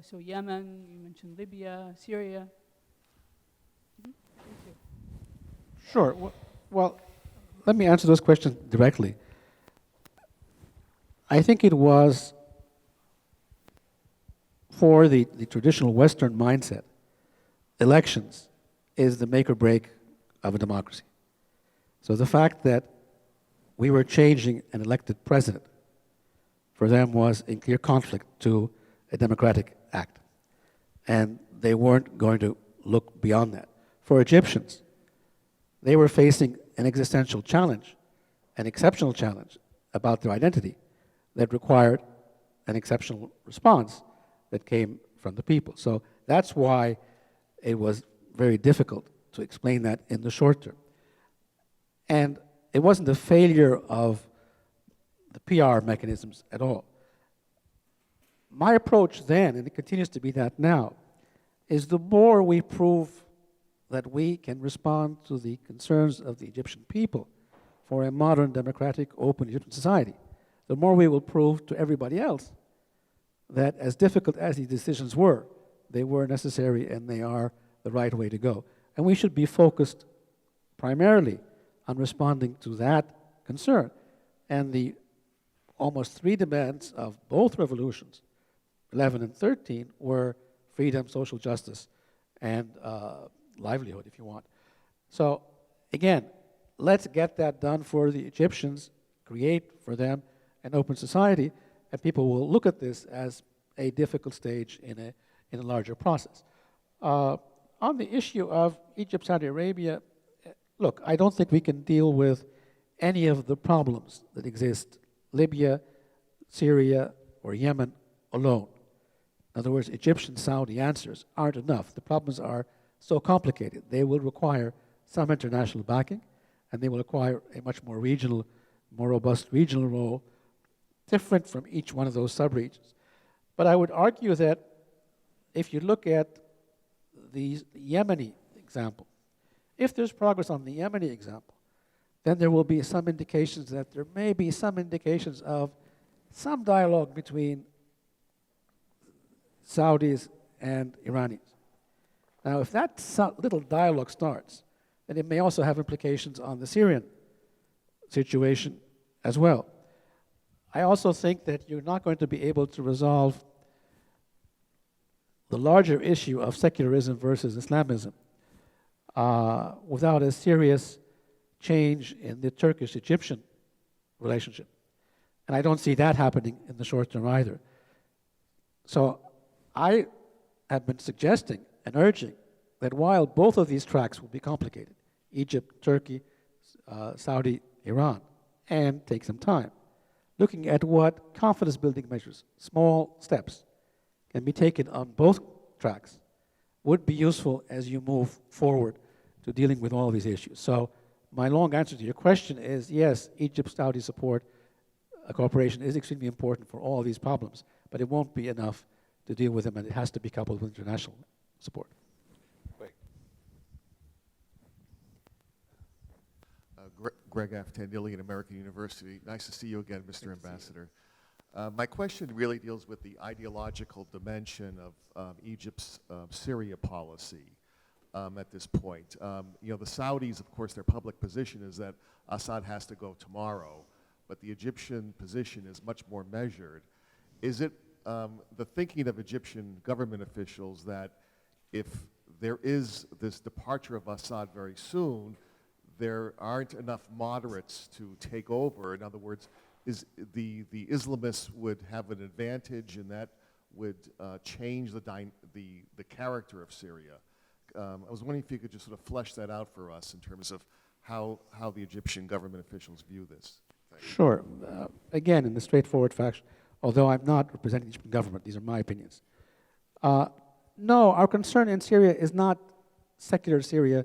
so Yemen, you mentioned Libya, Syria. Thank you. Sure. Well, let me answer those questions directly. I think it was for the traditional Western mindset, elections is the make or break of a democracy. So the fact that we were changing an elected president for them was in clear conflict to a democratic act. And they weren't going to look beyond that. For Egyptians, they were facing an existential challenge, an exceptional challenge about their identity that required an exceptional response that came from the people. So that's why it was very difficult to explain that in the short term. And it wasn't a failure of the PR mechanisms at all. My approach then, and it continues to be that now, is the more we prove that we can respond to the concerns of the Egyptian people for a modern, democratic, open Egyptian society, the more we will prove to everybody else that as difficult as these decisions were, they were necessary and they are the right way to go. And we should be focused primarily on responding to that concern. And the almost three demands of both revolutions, 11 and 13, were freedom, social justice, and livelihood, if you want. So again, let's get that done for the Egyptians, create for them an open society, and people will look at this as a difficult stage in a larger process. On the issue of Egypt, Saudi Arabia, look, I don't think we can deal with any of the problems that exist, Libya, Syria, or Yemen alone. In other words, Egyptian-Saudi answers aren't enough. The problems are so complicated. They will require some international backing, and they will require a much more regional, more robust regional role, different from each one of those sub-regions. But I would argue that if you look at the Yemeni example, if there's progress on the Yemeni example, then there will be some indications that there may be some indications of some dialogue between Saudis and Iranians. Now, if that little dialogue starts, then it may also have implications on the Syrian situation as well. I also think that you're not going to be able to resolve the larger issue of secularism versus Islamism without a serious change in the Turkish-Egyptian relationship. And I don't see that happening in the short term either. So I have been suggesting and urging that while both of these tracks will be complicated, Egypt, Turkey, Saudi, Iran, and take some time, looking at what confidence-building measures, small steps, can be taken on both tracks would be useful as you move forward to dealing with all these issues. So my long answer to your question is, yes, Egypt-Saudi support cooperation is extremely important for all these problems, but it won't be enough to deal with them, and it has to be coupled with international support. Great. Greg Aftandilian, American University. Nice to see you again, Mr. Ambassador. My question really deals with the ideological dimension of Egypt's Syria policy at this point. You know, the Saudis, of course, their public position is that Assad has to go tomorrow, but the Egyptian position is much more measured. Is it the thinking of Egyptian government officials that if there is this departure of Assad very soon, there aren't enough moderates to take over? In other words, is the Islamists would have an advantage, and that would change the character of Syria. I was wondering if you could just sort of flesh that out for us in terms of how the Egyptian government officials view this. Sure. Again, in the straightforward fashion, although I'm not representing the Egyptian government, these are my opinions. No, our concern in Syria is not secular Syria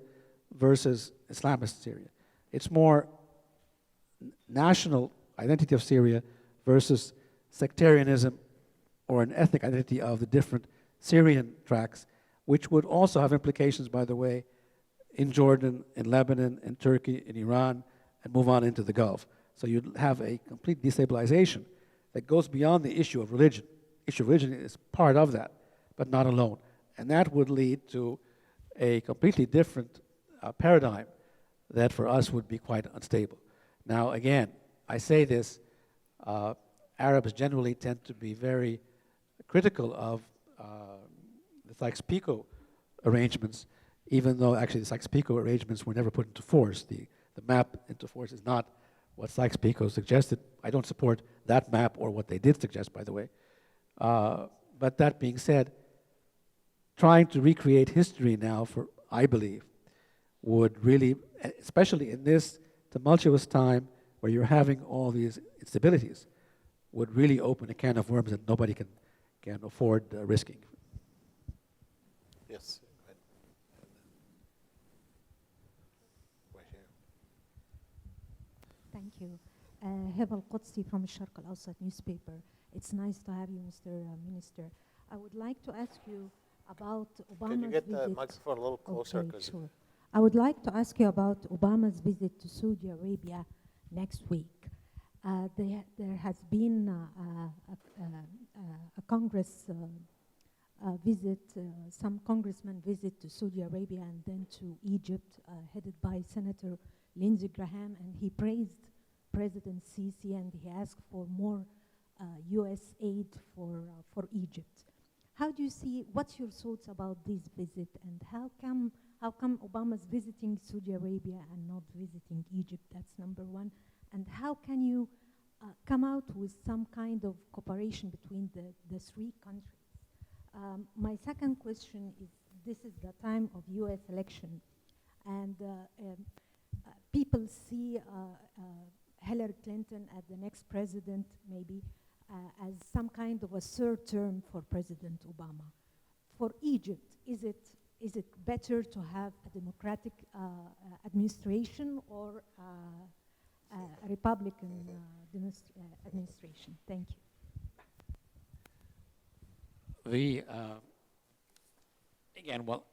versus Islamist Syria. It's more national identity of Syria versus sectarianism or an ethnic identity of the different Syrian tracts, which would also have implications, by the way, in Jordan, in Lebanon, in Turkey, in Iran, and move on into the Gulf. So you'd have a complete destabilization that goes beyond the issue of religion. Issue of religion is part of that, but not alone. And that would lead to a completely different paradigm that for us would be quite unstable. Now, again, I say this, Arabs generally tend to be very critical of the Sykes-Picot arrangements, even though actually the Sykes-Picot arrangements were never put into force. The map into force is not what Sykes-Picot suggested. I don't support that map or what they did suggest, by the way. But that being said, trying to recreate history now, I believe, would really, especially in this tumultuous time where you're having all these instabilities, would really open a can of worms that nobody can afford risking. Yes. Go ahead. Right here. Thank you. Heba Al-Qudsi from Al-Sharq Al-Awsat newspaper. It's nice to have you, Mr. Minister. I would like to ask you about Obama's Can you get the visit. microphone a little closer? Okay, 'Cause sure. I would like to ask you about Obama's visit to Saudi Arabia next week. There has been a Congress visit, some congressmen visit to Saudi Arabia and then to Egypt, headed by Senator Lindsey Graham, and he praised President Sisi and he asked for more U.S. aid for Egypt. How do you see, what's your thoughts about this visit, and how come Obama's visiting Saudi Arabia and not visiting Egypt? That's number one. And how can you come out with some kind of cooperation between the three countries? My second question is, this is the time of U.S. election, and people see Hillary Clinton as the next president, maybe, as some kind of a third term for President Obama. For Egypt, is it better to have a democratic administration or a Republican administration? Thank you. Again, well,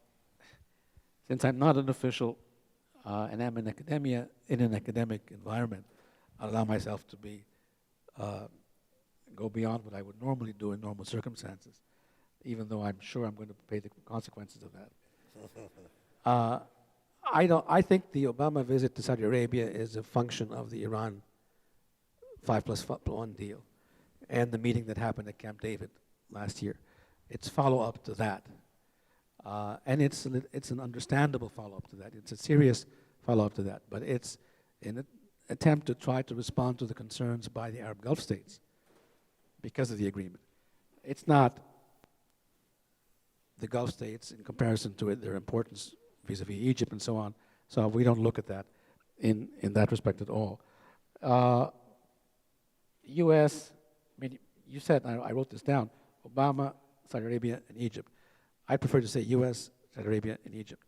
since I'm not an official and I'm in academia, in an academic environment, I allow myself to be go beyond what I would normally do in normal circumstances, even though I'm sure I'm going to pay the consequences of that. I think the Obama visit to Saudi Arabia is a function of the Iran 5+1 deal and the meeting that happened at Camp David last year. It's follow-up to that. And it's an understandable follow-up to that. It's a serious follow-up to that. But it's an attempt to try to respond to the concerns by the Arab Gulf states because of the agreement. It's not the Gulf states in comparison to their importance vis-a-vis Egypt and so on. So we don't look at that in that respect at all. U.S., I mean, you said, I wrote this down, Obama, Saudi Arabia, and Egypt. I prefer to say U.S., Saudi Arabia, and Egypt.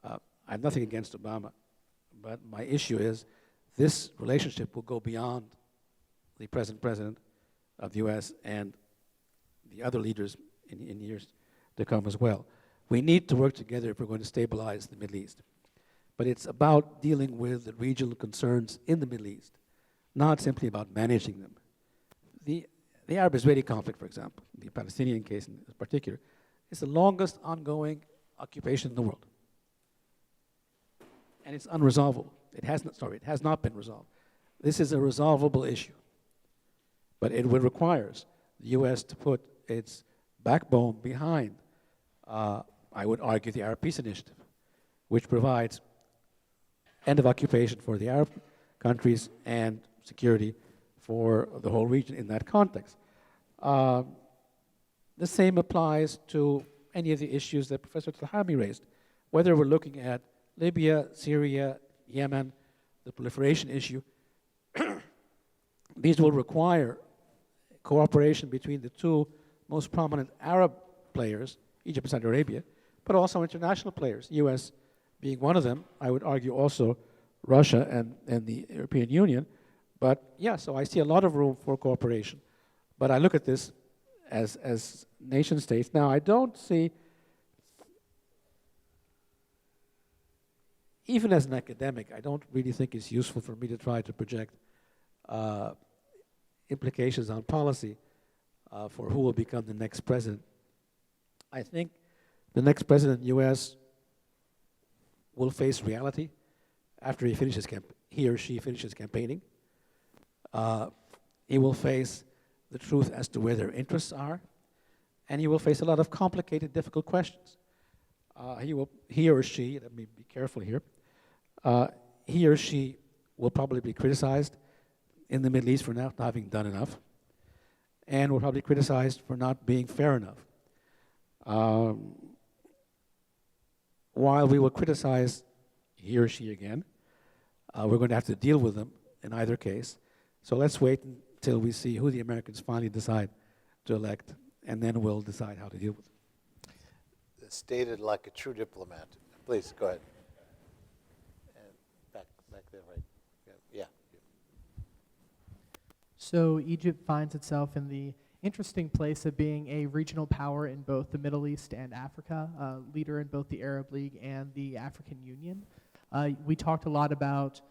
I have nothing against Obama, but my issue is this relationship will go beyond the present president of the U.S. and the other leaders in years to come as well. We need to work together if we're going to stabilize the Middle East. But it's about dealing with the regional concerns in the Middle East, not simply about managing them. The Arab-Israeli conflict, for example, the Palestinian case in particular, is the longest ongoing occupation in the world. And it's unresolvable. It has not been resolved. This is a resolvable issue. But it would require the U.S. to put its backbone behind, I would argue, the Arab Peace Initiative, which provides end of occupation for the Arab countries and security for the whole region in that context. The same applies to any of the issues that Professor Telhami raised, whether we're looking at Libya, Syria, Yemen, the proliferation issue. These will require cooperation between the two most prominent Arab players, Egypt and Saudi Arabia, but also international players, U.S. being one of them. I would argue also Russia and the European Union. But yeah, so I see a lot of room for cooperation. But I look at this as nation states. Now, I don't see, even as an academic, I don't really think it's useful for me to try to project implications on policy for who will become the next president. I think the next president in the U.S. will face reality after he or she finishes campaigning. He will face the truth as to where their interests are, and he will face a lot of complicated, difficult questions. He or she, let me be careful here, he or she will probably be criticized in the Middle East for not having done enough, and will probably be criticized for not being fair enough. While we will criticize he or she again, we're going to have to deal with them in either case. So let's wait until we see who the Americans finally decide to elect, and then we'll decide how to deal with it. Stated like a true diplomat. Please, go ahead. And back there, right? Yeah. So Egypt finds itself in the interesting place of being a regional power in both the Middle East and Africa, leader in both the Arab League and the African Union. We talked a lot about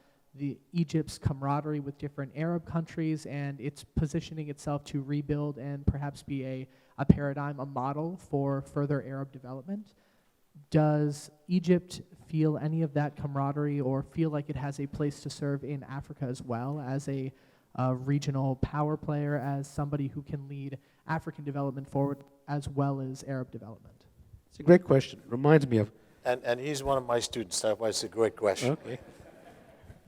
Egypt's camaraderie with different Arab countries and its positioning itself to rebuild and perhaps be a paradigm, a model for further Arab development. Does Egypt feel any of that camaraderie or feel like it has a place to serve in Africa as well as a regional power player, as somebody who can lead African development forward as well as Arab development? It's a great question. It reminds me of... And he's one of my students, that's why it's a great question. Okay.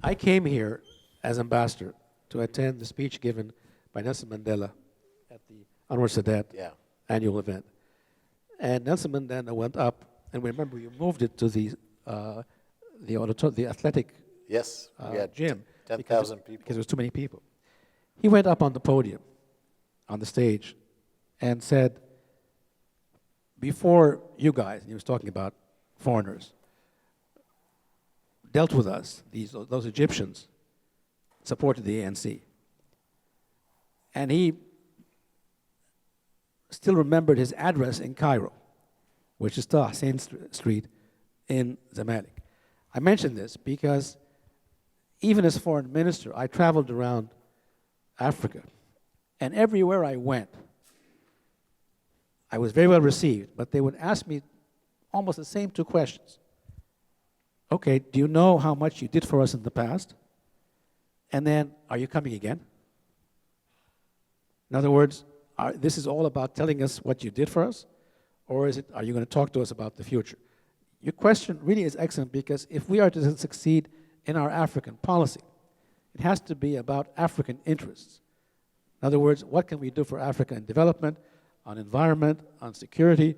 I came here as ambassador to attend the speech given by Nelson Mandela at the Anwar Sadat annual event. And Nelson Mandela went up, and remember, you moved it to the athletic gym. 10,000 people. Because there was too many people. He went up on the podium, on the stage, and said, before you guys, and he was talking about foreigners, dealt with us, those Egyptians supported the ANC. And he still remembered his address in Cairo, which is Tah Hussein Street in Zamalek. I mention this because even as foreign minister, I traveled around Africa, and everywhere I went, I was very well received, but they would ask me almost the same two questions. Okay, do you know how much you did for us in the past? And then, are you coming again? In other words, this is all about telling us what you did for us, or are you going to talk to us about the future? Your question really is excellent, because if we are to succeed in our African policy, it has to be about African interests. In other words, what can we do for Africa in development, on environment, on security,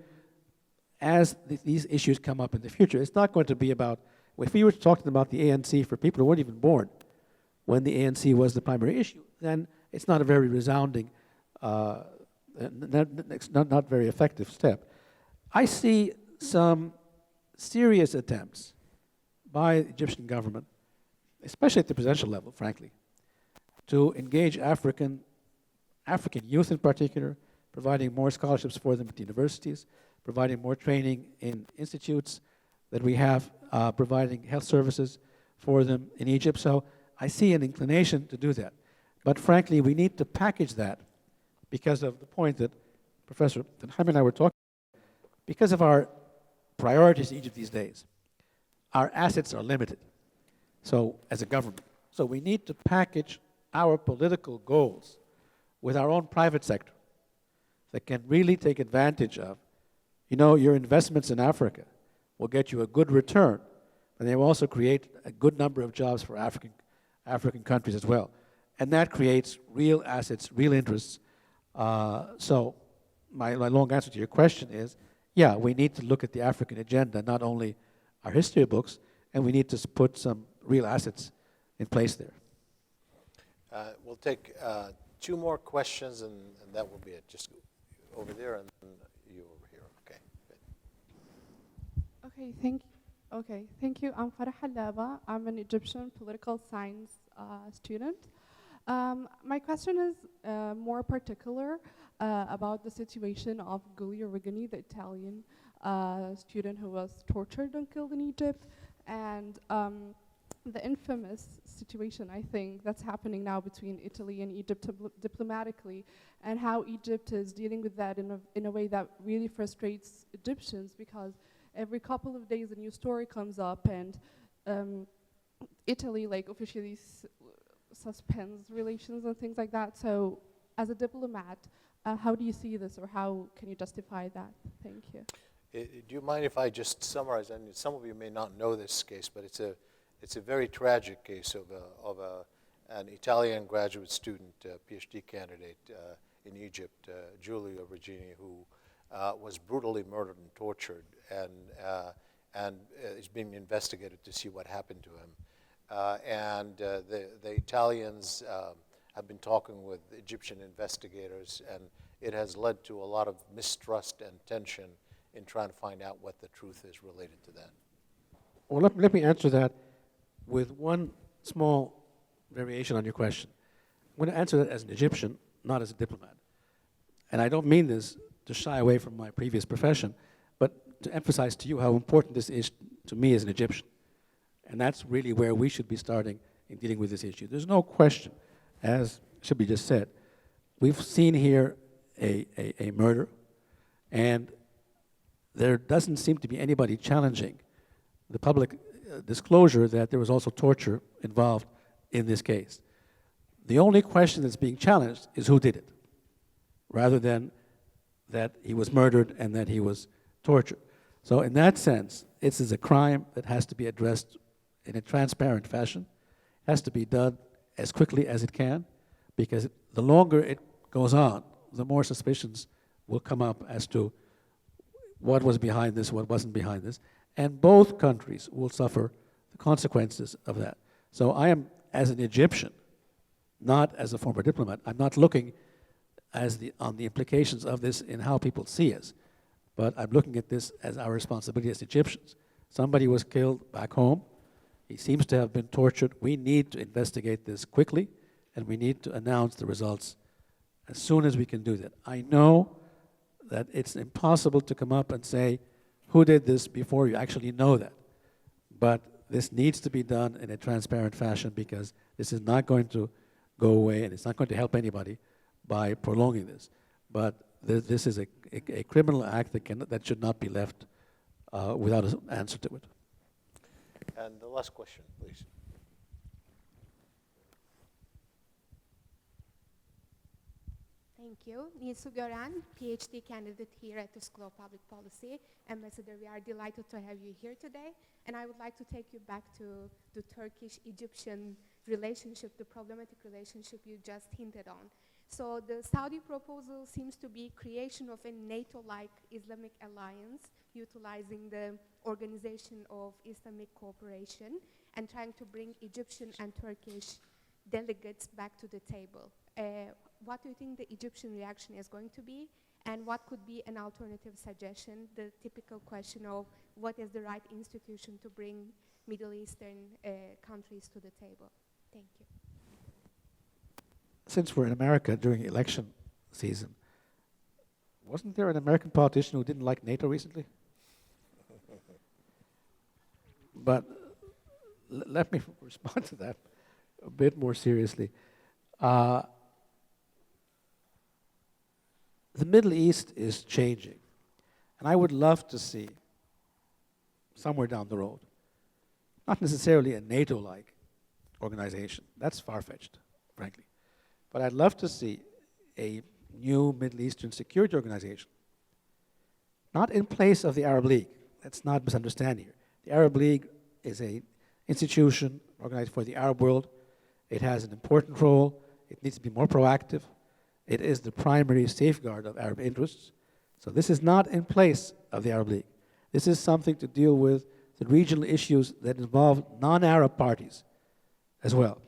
as these issues come up in the future? It's not going to be about, if we were talking about the ANC for people who weren't even born when the ANC was the primary issue, then it's not a very resounding, not very effective step. I see some serious attempts by the Egyptian government, especially at the presidential level, frankly, to engage African youth in particular, providing more scholarships for them at the universities, providing more training in institutes that we have, providing health services for them in Egypt. So I see an inclination to do that. But frankly, we need to package that because of the point that Professor Telhami and I were talking about. Because of our priorities in Egypt these days, our assets are limited, so as a government. So we need to package our political goals with our own private sector that can really take advantage of, your investments in Africa will get you a good return, and they will also create a good number of jobs for African countries as well. And that creates real assets, real interests. So my long answer to your question is, yeah, we need to look at the African agenda, not only our history books, and we need to put some real assets in place there. We'll take 2 more questions, and that will be it. Just over there and you over here. Thank you. I'm Farah Halaba. I'm an Egyptian political science student. My question is more particular about the situation of Giulio Regeni, the Italian student who was tortured and killed in Egypt, and the infamous situation, I think, that's happening now between Italy and Egypt diplomatically, and how Egypt is dealing with that in a way that really frustrates Egyptians, because every couple of days a new story comes up, and Italy like officially suspends relations and things like that. So as a diplomat, how do you see this, or how can you justify that? Thank you. Do you mind if I just summarize? And some of you may not know this case, but it's a very tragic case of an Italian graduate student, PhD candidate in Egypt, Giulio Regeni, who was brutally murdered and tortured, and is being investigated to see what happened to him. The Italians have been talking with Egyptian investigators, and it has led to a lot of mistrust and tension in trying to find out what the truth is related to that. Well, let me answer that with one small variation on your question. I'm going to answer that as an Egyptian, not as a diplomat. And I don't mean this to shy away from my previous profession, but to emphasize to you how important this is to me as an Egyptian. And that's really where we should be starting in dealing with this issue. There's no question, as Shibley just said, we've seen here a murder, and there doesn't seem to be anybody challenging the public disclosure that there was also torture involved in this case. The only question that's being challenged is who did it, rather than that he was murdered and that he was tortured. So in that sense, this is a crime that has to be addressed in a transparent fashion. It has to be done as quickly as it can, because the longer it goes on, the more suspicions will come up as to what was behind this, what wasn't behind this, and both countries will suffer the consequences of that. So I am, as an Egyptian, not as a former diplomat, I'm not looking on the implications of this in how people see us, but I'm looking at this as our responsibility as Egyptians. Somebody was killed back home. He seems to have been tortured. We need to investigate this quickly, and we need to announce the results as soon as we can do that. I know that it's impossible to come up and say who did this before you actually know that. But this needs to be done in a transparent fashion, because this is not going to go away, and it's not going to help anybody by prolonging this. But this is a criminal act that should not be left without an answer to it. And the last question, please. Thank you. Nisu Gören, PhD candidate here at the School of Public Policy. Ambassador, we are delighted to have you here today. And I would like to take you back to the Turkish-Egyptian relationship, the problematic relationship you just hinted on. So the Saudi proposal seems to be creation of a NATO-like Islamic alliance, utilizing the Organization of Islamic Cooperation and trying to bring Egyptian and Turkish delegates back to the table. What do you think the Egyptian reaction is going to be, and what could be an alternative suggestion? The typical question of what is the right institution to bring Middle Eastern countries to the table? Thank you. Since we're in America during election season, wasn't there an American politician who didn't like NATO recently? But let me respond to that a bit more seriously. The Middle East is changing, and I would love to see somewhere down the road, not necessarily a NATO-like organization, that's far-fetched, frankly, but I'd love to see a new Middle Eastern security organization, not in place of the Arab League. Let's not misunderstand here. The Arab League is an institution organized for the Arab world. It has an important role. It needs to be more proactive. It is the primary safeguard of Arab interests. So this is not in place of the Arab League. This is something to deal with the regional issues that involve non-Arab parties as well.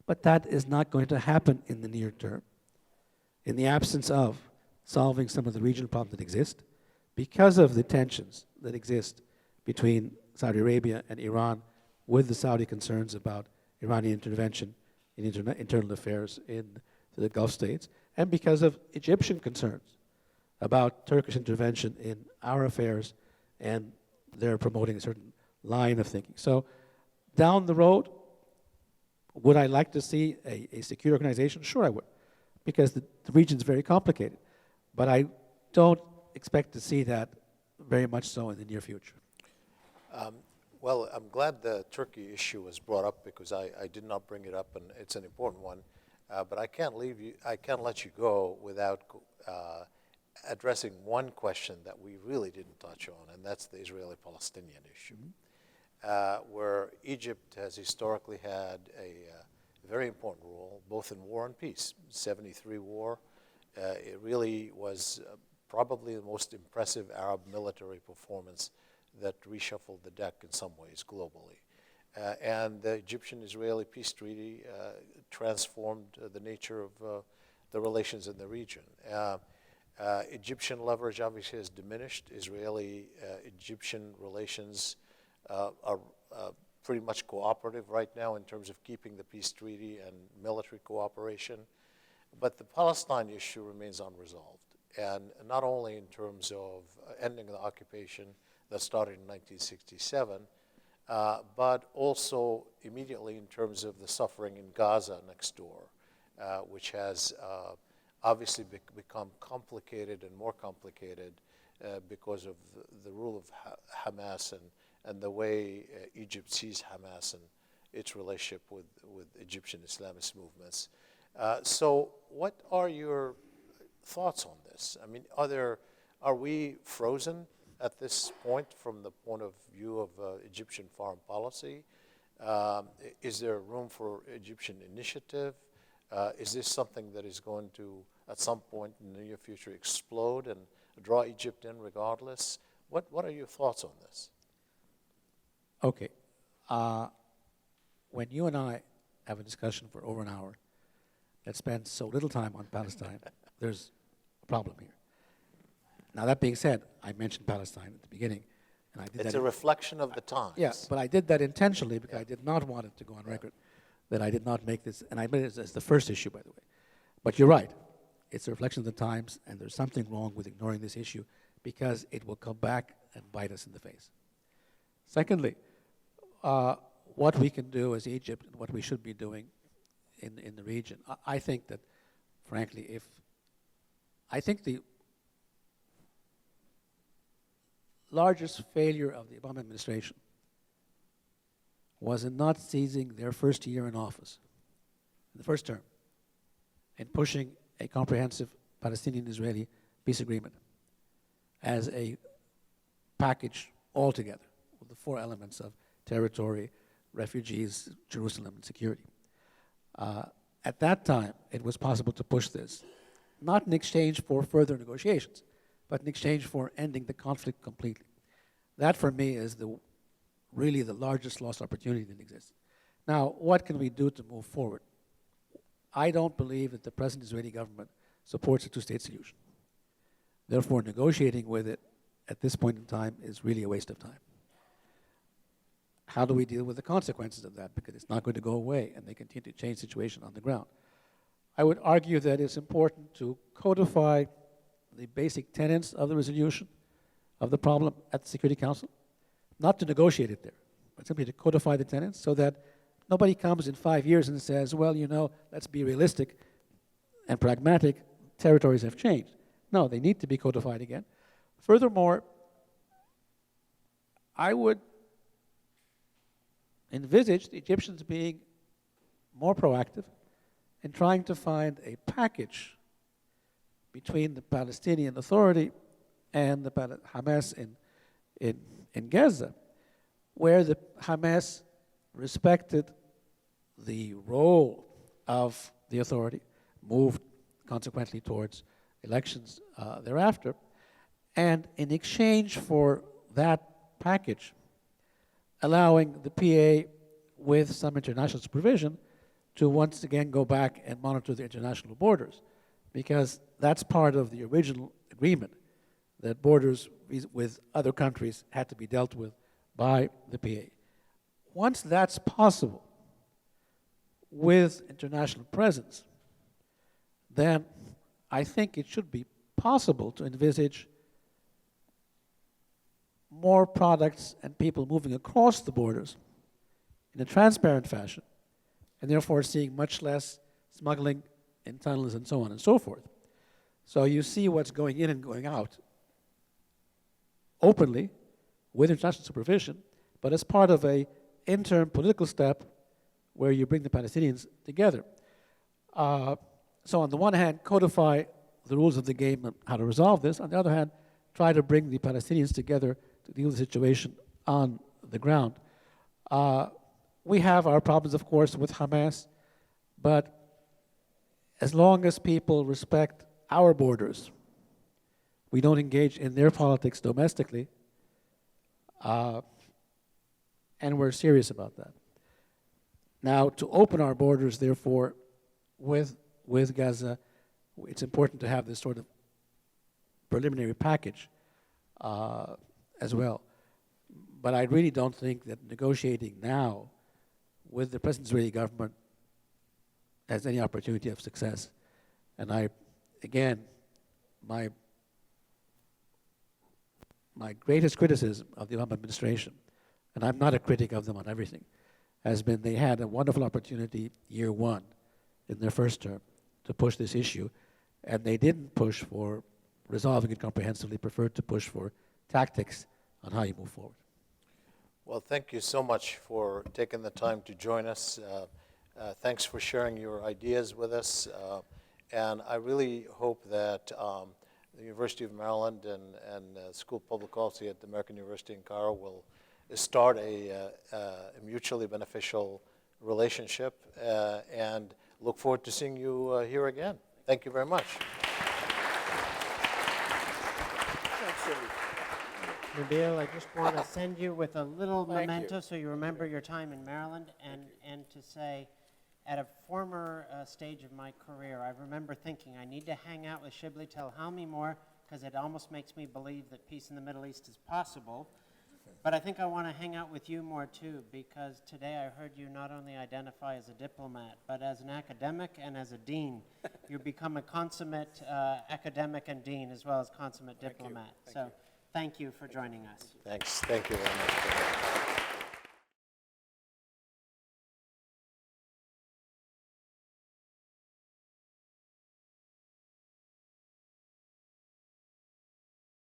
But that is not going to happen in the near term, in the absence of solving some of the regional problems that exist, because of the tensions that exist between Saudi Arabia and Iran, with the Saudi concerns about Iranian intervention in internal affairs in the Gulf states, and because of Egyptian concerns about Turkish intervention in our affairs, and they're promoting a certain line of thinking. So down the road, would I like to see a secure organization? Sure I would, because the region is very complicated. But I don't expect to see that very much so in the near future. Well, I'm glad the Turkey issue was brought up because I did not bring it up, and it's an important one. But I can't let you go without addressing one question that we really didn't touch on, and that's the Israeli-Palestinian issue, where Egypt has historically had a very important role, both in war and peace. 73 war, it really was probably the most impressive Arab military performance that reshuffled the deck in some ways globally. And the Egyptian-Israeli peace treaty transformed the nature of the relations in the region. Egyptian leverage obviously has diminished. Israeli-Egyptian relations are pretty much cooperative right now in terms of keeping the peace treaty and military cooperation. But the Palestine issue remains unresolved. And not only in terms of ending the occupation that started in 1967, but also immediately in terms of the suffering in Gaza next door, which has obviously become complicated and more complicated because of the rule of Hamas and the way Egypt sees Hamas and its relationship with Egyptian Islamist movements. So what are your thoughts on this? I mean, are we frozen at this point from the point of view of Egyptian foreign policy? Is there room for Egyptian initiative? Is this something that is going to, at some point in the near future, explode and draw Egypt in regardless? What are your thoughts on this? Okay. When you and I have a discussion for over an hour that spends so little time on Palestine, there's a problem here. Now, that being said, I mentioned Palestine at the beginning, and I did It's that. a reflection of the times. Yes, but I did that intentionally because I did not want it to go on record that I did not make this, and I made it as the first issue, by the way. But you're right. It's a reflection of the times, and there's something wrong with ignoring this issue because it will come back and bite us in the face. Secondly, what we can do as Egypt and what we should be doing in the region, I think that, frankly, I think the largest failure of the Obama administration was in not seizing their first year in office, the first term, and pushing a comprehensive Palestinian-Israeli peace agreement as a package altogether with the four elements of territory, refugees, Jerusalem, and security. At that time, it was possible to push this, not in exchange for further negotiations, but in exchange for ending the conflict completely. That, for me, is really the largest lost opportunity that exists. Now, what can we do to move forward? I don't believe that the present Israeli government supports a two-state solution. Therefore, negotiating with it at this point in time is really a waste of time. How do we deal with the consequences of that? Because it's not going to go away, and they continue to change the situation on the ground. I would argue that it's important to codify the basic tenets of the resolution of the problem at the Security Council, not to negotiate it there, but simply to codify the tenets so that nobody comes in 5 years and says, well, you know, let's be realistic and pragmatic, territories have changed. No, they need to be codified again. Furthermore, I would envisage the Egyptians being more proactive in trying to find a package between the Palestinian Authority and the Hamas in Gaza, where the Hamas respected the role of the authority, moved consequently towards elections thereafter, and in exchange for that package, allowing the PA with some international supervision to once again go back and monitor the international borders, because that's part of the original agreement, that borders with other countries had to be dealt with by the PA. Once that's possible with international presence, then I think it should be possible to envisage more products and people moving across the borders in a transparent fashion, and therefore seeing much less smuggling in tunnels and so on and so forth. So you see what's going in and going out openly with international supervision, but as part of a interim political step where you bring the Palestinians together. So on the one hand, codify the rules of the game and how to resolve this. On the other hand, try to bring the Palestinians together to deal with the situation on the ground. We have our problems, of course, with Hamas, but as long as people respect our borders, we don't engage in their politics domestically, and we're serious about that. Now, to open our borders, therefore, with Gaza, it's important to have this sort of preliminary package as well. But I really don't think that negotiating now with the present Israeli government has any opportunity of success. And again, my greatest criticism of the Obama administration, and I'm not a critic of them on everything, has been they had a wonderful opportunity year one in their first term to push this issue, and they didn't push for resolving it comprehensively, preferred to push for tactics on how you move forward. Well, thank you so much for taking the time to join us. Thanks for sharing your ideas with us. And I really hope that the University of Maryland and School of Public Policy at the American University in Cairo will start a mutually beneficial relationship and look forward to seeing you here again. Thank you very much. Nabil, I just want to send you with a little memento so you remember your time in Maryland, and to say, at a former stage of my career, I remember thinking I need to hang out with Shibley Telhami more because it almost makes me believe that peace in the Middle East is possible. But I think I want to hang out with you more too, because today I heard you not only identify as a diplomat, but as an academic and as a dean. You've become a consummate academic and dean, as well as consummate diplomat. So thank you for joining us. Thanks. Thank you very much.